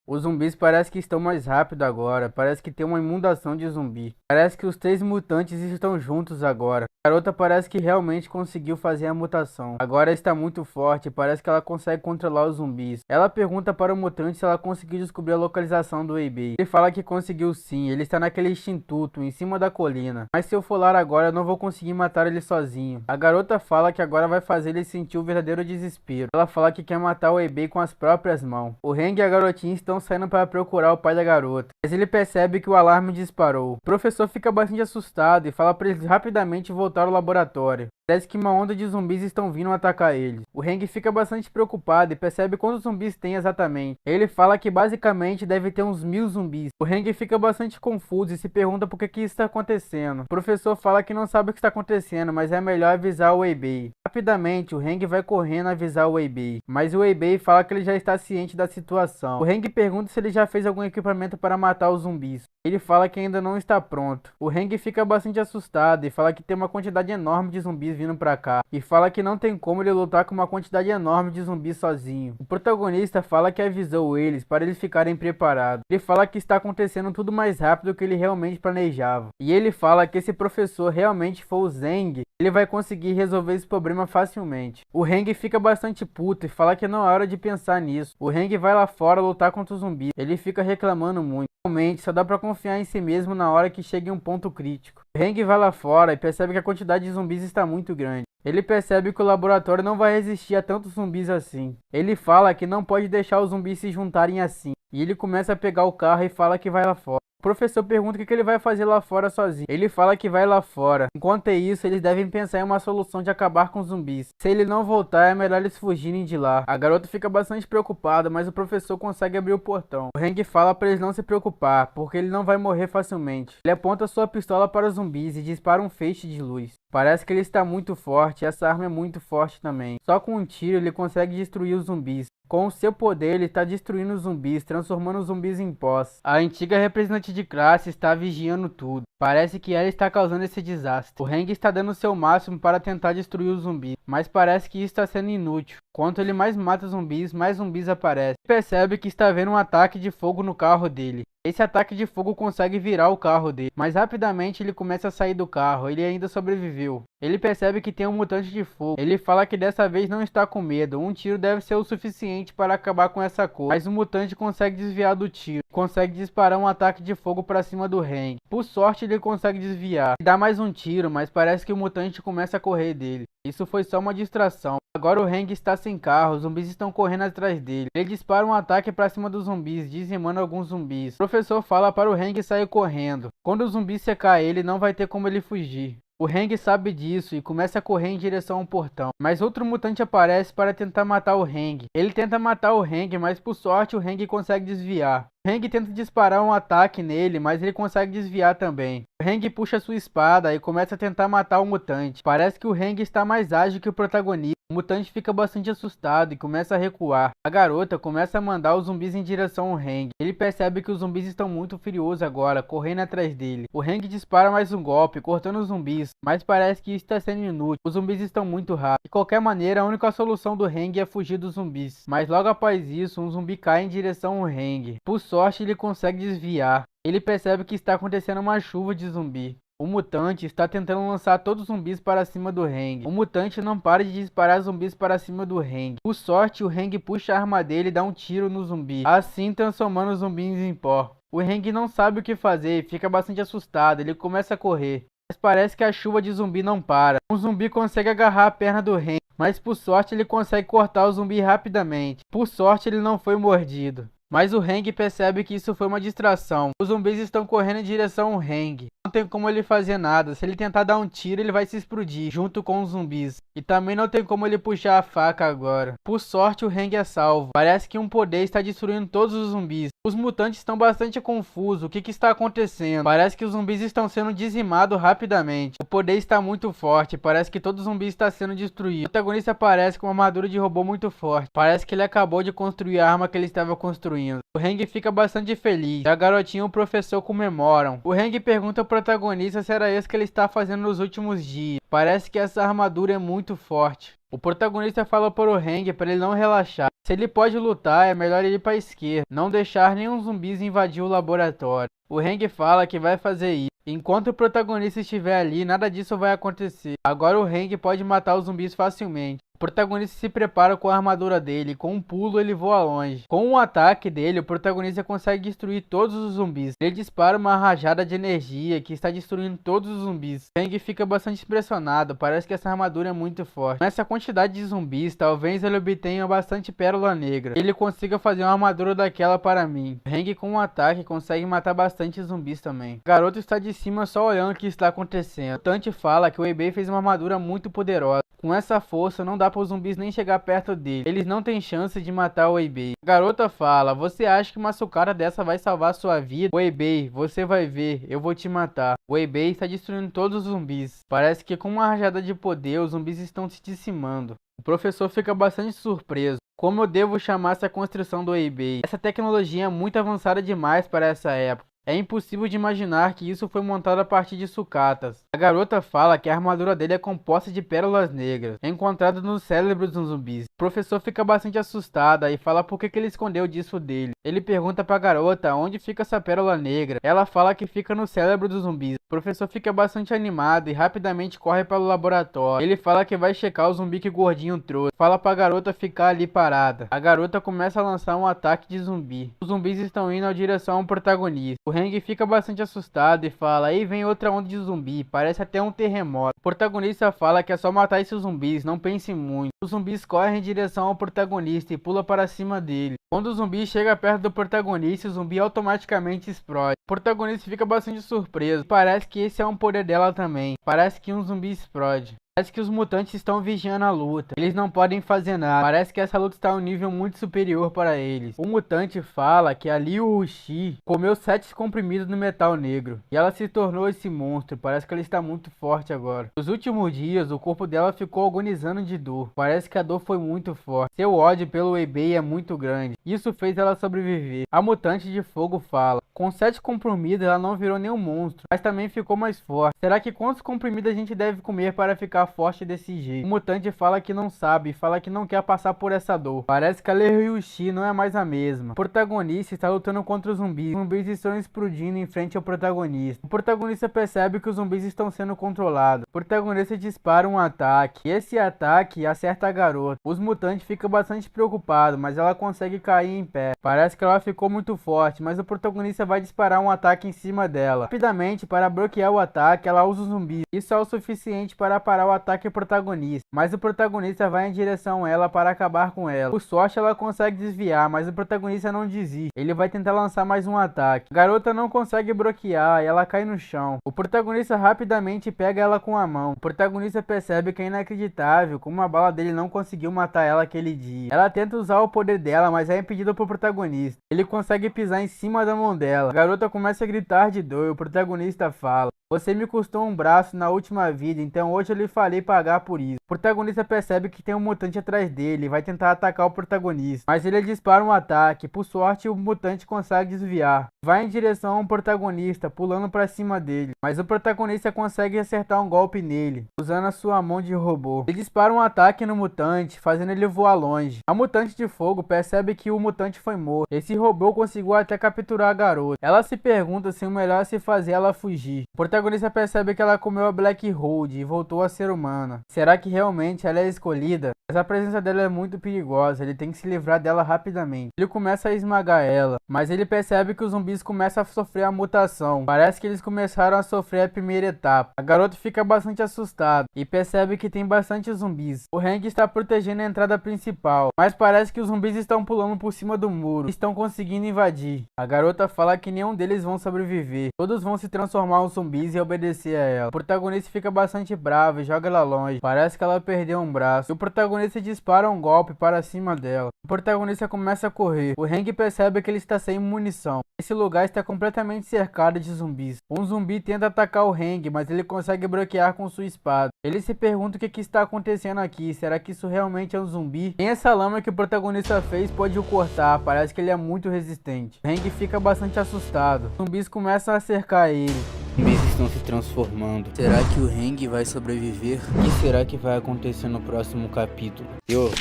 Os zumbis parece que estão mais rápido agora, parece que tem uma inundação de zumbi. Parece que os 3 mutantes estão juntos agora. A garota parece que realmente conseguiu fazer a mutação. Agora está muito forte, parece que ela consegue controlar os zumbis. Ela pergunta para o mutante se ela conseguiu descobrir a localização do Eibei. Ele fala que conseguiu sim, ele está naquele instituto, em cima da colina. Mas se eu for lá agora, eu não vou conseguir matar ele sozinho. A garota fala que agora vai fazer ele sentir o verdadeiro desespero. Ela fala que quer matar o Eibei com as próprias mãos. O Heng e a garotinha estão saindo para procurar o pai da garota, mas ele percebe que o alarme disparou. O professor fica bastante assustado e fala para eles rapidamente voltar ao laboratório. Parece que uma onda de zumbis estão vindo atacar eles. O Heng fica bastante preocupado e percebe quantos zumbis tem exatamente. Ele fala que basicamente deve ter uns 1000 zumbis. O Heng fica bastante confuso e se pergunta por que isso está acontecendo. O professor fala que não sabe o que está acontecendo, mas é melhor avisar o Eibei. Rapidamente, o Heng vai correndo avisar o Eibei, mas o Eibei fala que ele já está ciente da situação. O Heng pergunta se ele já fez algum equipamento para matar os zumbis. Ele fala que ainda não está pronto. O Heng fica bastante assustado e fala que tem uma quantidade enorme de zumbis vindo pra cá. E fala que não tem como ele lutar com uma quantidade enorme de zumbis sozinho. O protagonista fala que avisou eles para eles ficarem preparados. Ele fala que está acontecendo tudo mais rápido do que ele realmente planejava. E ele fala que se professor realmente for o Zeng, ele vai conseguir resolver esse problema facilmente. O Heng fica bastante puto e fala que não é hora de pensar nisso. O Heng vai lá fora lutar contra os zumbis. Ele fica reclamando muito. Realmente, só dá pra confiar em si mesmo na hora que chega em um ponto crítico. O Heng vai lá fora e percebe que a quantidade de zumbis está muito grande. Ele percebe que o laboratório não vai resistir a tantos zumbis assim. Ele fala que não pode deixar os zumbis se juntarem assim. E ele começa a pegar o carro e fala que vai lá fora. O professor pergunta o que ele vai fazer lá fora sozinho. Ele fala que vai lá fora. Enquanto é isso, eles devem pensar em uma solução de acabar com os zumbis. Se ele não voltar, é melhor eles fugirem de lá. A garota fica bastante preocupada, mas o professor consegue abrir o portão. O Heng fala para eles não se preocupar, porque ele não vai morrer facilmente. Ele aponta sua pistola para os zumbis e dispara um feixe de luz. Parece que ele está muito forte e essa arma é muito forte também. Só com um tiro ele consegue destruir os zumbis. Com o seu poder, ele está destruindo os zumbis, transformando os zumbis em pós. A antiga representante de classe está vigiando tudo. Parece que ela está causando esse desastre. O Heng está dando o seu máximo para tentar destruir os zumbis, mas parece que isso está sendo inútil. Quanto ele mais mata zumbis, mais zumbis aparecem. Ele percebe que está vendo um ataque de fogo no carro dele. Esse ataque de fogo consegue virar o carro dele, mas rapidamente ele começa a sair do carro, ele ainda sobreviveu. Ele percebe que tem um mutante de fogo. Ele fala que dessa vez não está com medo, um tiro deve ser o suficiente para acabar com essa cor. Mas o mutante consegue desviar do tiro, consegue disparar um ataque de fogo para cima do Heng. Por sorte ele consegue desviar, dá mais um tiro, mas parece que o mutante começa a correr dele. Isso foi só uma distração. Agora o Heng está sem carro, os zumbis estão correndo atrás dele. Ele dispara um ataque para cima dos zumbis, dizimando alguns zumbis. O professor fala para o Heng sair correndo. Quando o zumbi secar ele, não vai ter como ele fugir. O Heng sabe disso e começa a correr em direção ao portão. Mas outro mutante aparece para tentar matar o Heng. Ele tenta matar o Heng, mas por sorte o Heng consegue desviar. O Heng tenta disparar um ataque nele, mas ele consegue desviar também. O Heng puxa sua espada e começa a tentar matar o mutante. Parece que o Heng está mais ágil que o protagonista. O mutante fica bastante assustado e começa a recuar. A garota começa a mandar os zumbis em direção ao Heng. Ele percebe que os zumbis estão muito furiosos agora, correndo atrás dele. O Heng dispara mais um golpe, cortando os zumbis, mas parece que isso está sendo inútil. Os zumbis estão muito rápidos. De qualquer maneira, a única solução do Heng é fugir dos zumbis. Mas logo após isso, um zumbi cai em direção ao Heng. Por sorte, ele consegue desviar. Ele percebe que está acontecendo uma chuva de zumbi. O mutante está tentando lançar todos os zumbis para cima do Heng. O mutante não para de disparar zumbis para cima do Heng. Por sorte, o Heng puxa a arma dele e dá um tiro no zumbi, assim transformando os zumbis em pó. O Heng não sabe o que fazer e fica bastante assustado. Ele começa a correr, mas parece que a chuva de zumbi não para. Um zumbi consegue agarrar a perna do Heng, mas por sorte ele consegue cortar o zumbi rapidamente. Por sorte ele não foi mordido. Mas o Heng percebe que isso foi uma distração. Os zumbis estão correndo em direção ao Heng. Não tem como ele fazer nada. Se ele tentar dar um tiro, ele vai se explodir junto com os zumbis. E também não tem como ele puxar a faca agora. Por sorte, o Heng é salvo. Parece que um poder está destruindo todos os zumbis. Os mutantes estão bastante confusos. O que está acontecendo? Parece que os zumbis estão sendo dizimados rapidamente. O poder está muito forte. Parece que todo zumbi está sendo destruído. O protagonista aparece com uma armadura de robô muito forte. Parece que ele acabou de construir a arma que ele estava construindo. O Hang fica bastante feliz. A garotinha e o professor comemoram. O Hang pergunta ao protagonista se era isso que ele está fazendo nos últimos dias. Parece que essa armadura é muito forte. O protagonista fala para o Hang para ele não relaxar. Se ele pode lutar, é melhor ele ir para a esquerda, não deixar nenhum zumbi invadir o laboratório. O Hang fala que vai fazer isso. Enquanto o protagonista estiver ali, nada disso vai acontecer. Agora o Hang pode matar os zumbis facilmente. O protagonista se prepara com a armadura dele, com um pulo ele voa longe. Com um ataque dele, o protagonista consegue destruir todos os zumbis. Ele dispara uma rajada de energia que está destruindo todos os zumbis. O Hang fica bastante impressionado, parece que essa armadura é muito forte. Com essa quantidade de zumbis, talvez ele obtenha bastante pérola negra. Ele consiga fazer uma armadura daquela para mim. O Hang com um ataque consegue matar bastante zumbis também. O garoto está de cima só olhando o que está acontecendo. O mutante fala que o Wei-Bei fez uma armadura muito poderosa. Com essa força, não dá para os zumbis nem chegar perto dele. Eles não têm chance de matar o Wei-Bei. A garota fala, você acha que uma sucata dessa vai salvar sua vida? Wei-Bei, você vai ver, eu vou te matar. O Wei-Bei está destruindo todos os zumbis. Parece que com uma rajada de poder, os zumbis estão se dizimando. O professor fica bastante surpreso. Como eu devo chamar essa construção do Wei-Bei? Essa tecnologia é muito avançada demais para essa época. É impossível de imaginar que isso foi montado a partir de sucatas. A garota fala que a armadura dele é composta de pérolas negras, encontradas nos cérebros dos zumbis. O professor fica bastante assustado e fala por que ele escondeu disso dele. Ele pergunta pra garota onde fica essa pérola negra. Ela fala que fica no cérebro dos zumbis. O professor fica bastante animado e rapidamente corre para o laboratório. Ele fala que vai checar o zumbi que o gordinho trouxe. Fala pra garota ficar ali parada. A garota começa a lançar um ataque de zumbi. Os zumbis estão indo na direção ao protagonista. O Hang fica bastante assustado e fala, aí vem outra onda de zumbi, parece até um terremoto. O protagonista fala que é só matar esses zumbis, não pense muito. Os zumbis correm em direção ao protagonista e pula para cima dele. Quando o zumbi chega perto do protagonista, o zumbi automaticamente explode. O protagonista fica bastante surpreso, parece que esse é um poder dela também. Parece que um zumbi explode. Parece que os mutantes estão vigiando a luta. Eles não podem fazer nada. Parece que essa luta está em um nível muito superior para eles. O mutante fala que a Liu Wuxi comeu 7 comprimidos no metal negro. E ela se tornou esse monstro. Parece que ela está muito forte agora. Nos últimos dias, o corpo dela ficou agonizando de dor. Parece que a dor foi muito forte. Seu ódio pelo Wei-Bei é muito grande. Isso fez ela sobreviver. A mutante de fogo fala. Com 7 comprimidos, ela não virou nenhum monstro. Mas também ficou mais forte. Será que quantos comprimidos a gente deve comer para ficar forte desse jeito? O mutante fala que não sabe, fala que não quer passar por essa dor. Parece que a Liu Wuxi não é mais a mesma. O protagonista está lutando contra os zumbis. Os zumbis estão explodindo em frente ao protagonista. O protagonista percebe que os zumbis estão sendo controlados. O protagonista dispara um ataque. E esse ataque acerta a garota. Os mutantes ficam bastante preocupados, mas ela consegue cair em pé. Parece que ela ficou muito forte, mas o protagonista vai disparar um ataque em cima dela. Rapidamente, para bloquear o ataque, ela usa os zumbis. Isso é o suficiente para parar o ataque protagonista, mas o protagonista vai em direção a ela para acabar com ela. Por sorte, ela consegue desviar, mas o protagonista não desiste. Ele vai tentar lançar mais um ataque. A garota não consegue bloquear e ela cai no chão. O protagonista rapidamente pega ela com a mão. O protagonista percebe que é inacreditável como a bala dele não conseguiu matar ela aquele dia. Ela tenta usar o poder dela, mas é impedido pelo protagonista. Ele consegue pisar em cima da mão dela. A garota começa a gritar de dor e o protagonista fala: você me custou um braço na última vida, então hoje eu lhe falei pagar por isso. O protagonista percebe que tem um mutante atrás dele e vai tentar atacar o protagonista, mas ele dispara um ataque. Por sorte, o mutante consegue desviar. Vai em direção ao protagonista, pulando para cima dele, mas o protagonista consegue acertar um golpe nele, usando a sua mão de robô. Ele dispara um ataque no mutante, fazendo ele voar longe. A mutante de fogo percebe que o mutante foi morto. Esse robô conseguiu até capturar a garota. Ela se pergunta se o melhor é se fazer ela fugir. O protagonista percebe que ela comeu a Black Hold e voltou a ser humana. Será que realmente ela é escolhida? Mas a presença dela é muito perigosa, ele tem que se livrar dela rapidamente. Ele começa a esmagar ela, mas ele percebe que os zumbis começam a sofrer a mutação. Parece que eles começaram a sofrer a primeira etapa. A garota fica bastante assustada e percebe que tem bastante zumbis. O Hang está protegendo a entrada principal, mas parece que os zumbis estão pulando por cima do muro e estão conseguindo invadir. A garota fala que nenhum deles vão sobreviver. Todos vão se transformar em zumbis zumbis e obedecer a ela. O protagonista fica bastante bravo e joga ela longe. Parece que ela perdeu um braço. E o protagonista dispara um golpe para cima dela. O protagonista começa a correr. O Hank percebe que ele está sem munição. Esse lugar está completamente cercado de zumbis. Um zumbi tenta atacar o Hank, mas ele consegue bloquear com sua espada. Ele se pergunta o que está acontecendo aqui. Será que isso realmente é um zumbi? Nem essa lama que o protagonista fez pode o cortar. Parece que ele é muito resistente. O Hank fica bastante assustado. Os zumbis começam a cercar ele. Os zumbis estão se transformando. Será que o Hank vai sobreviver? O que será que vai acontecer no próximo capítulo?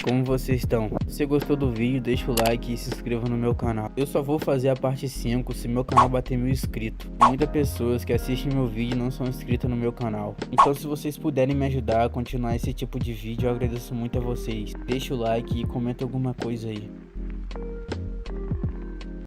Como vocês estão? Se você gostou do vídeo, deixa o like e se inscreva no meu canal. Eu só vou fazer a parte 5 se meu canal bater 1000 inscritos. Muitas pessoas que assistem meu vídeo não são inscritas no meu canal. Então se vocês puderem me ajudar a continuar esse tipo de vídeo, eu agradeço muito a vocês. Deixa o like e comenta alguma coisa aí.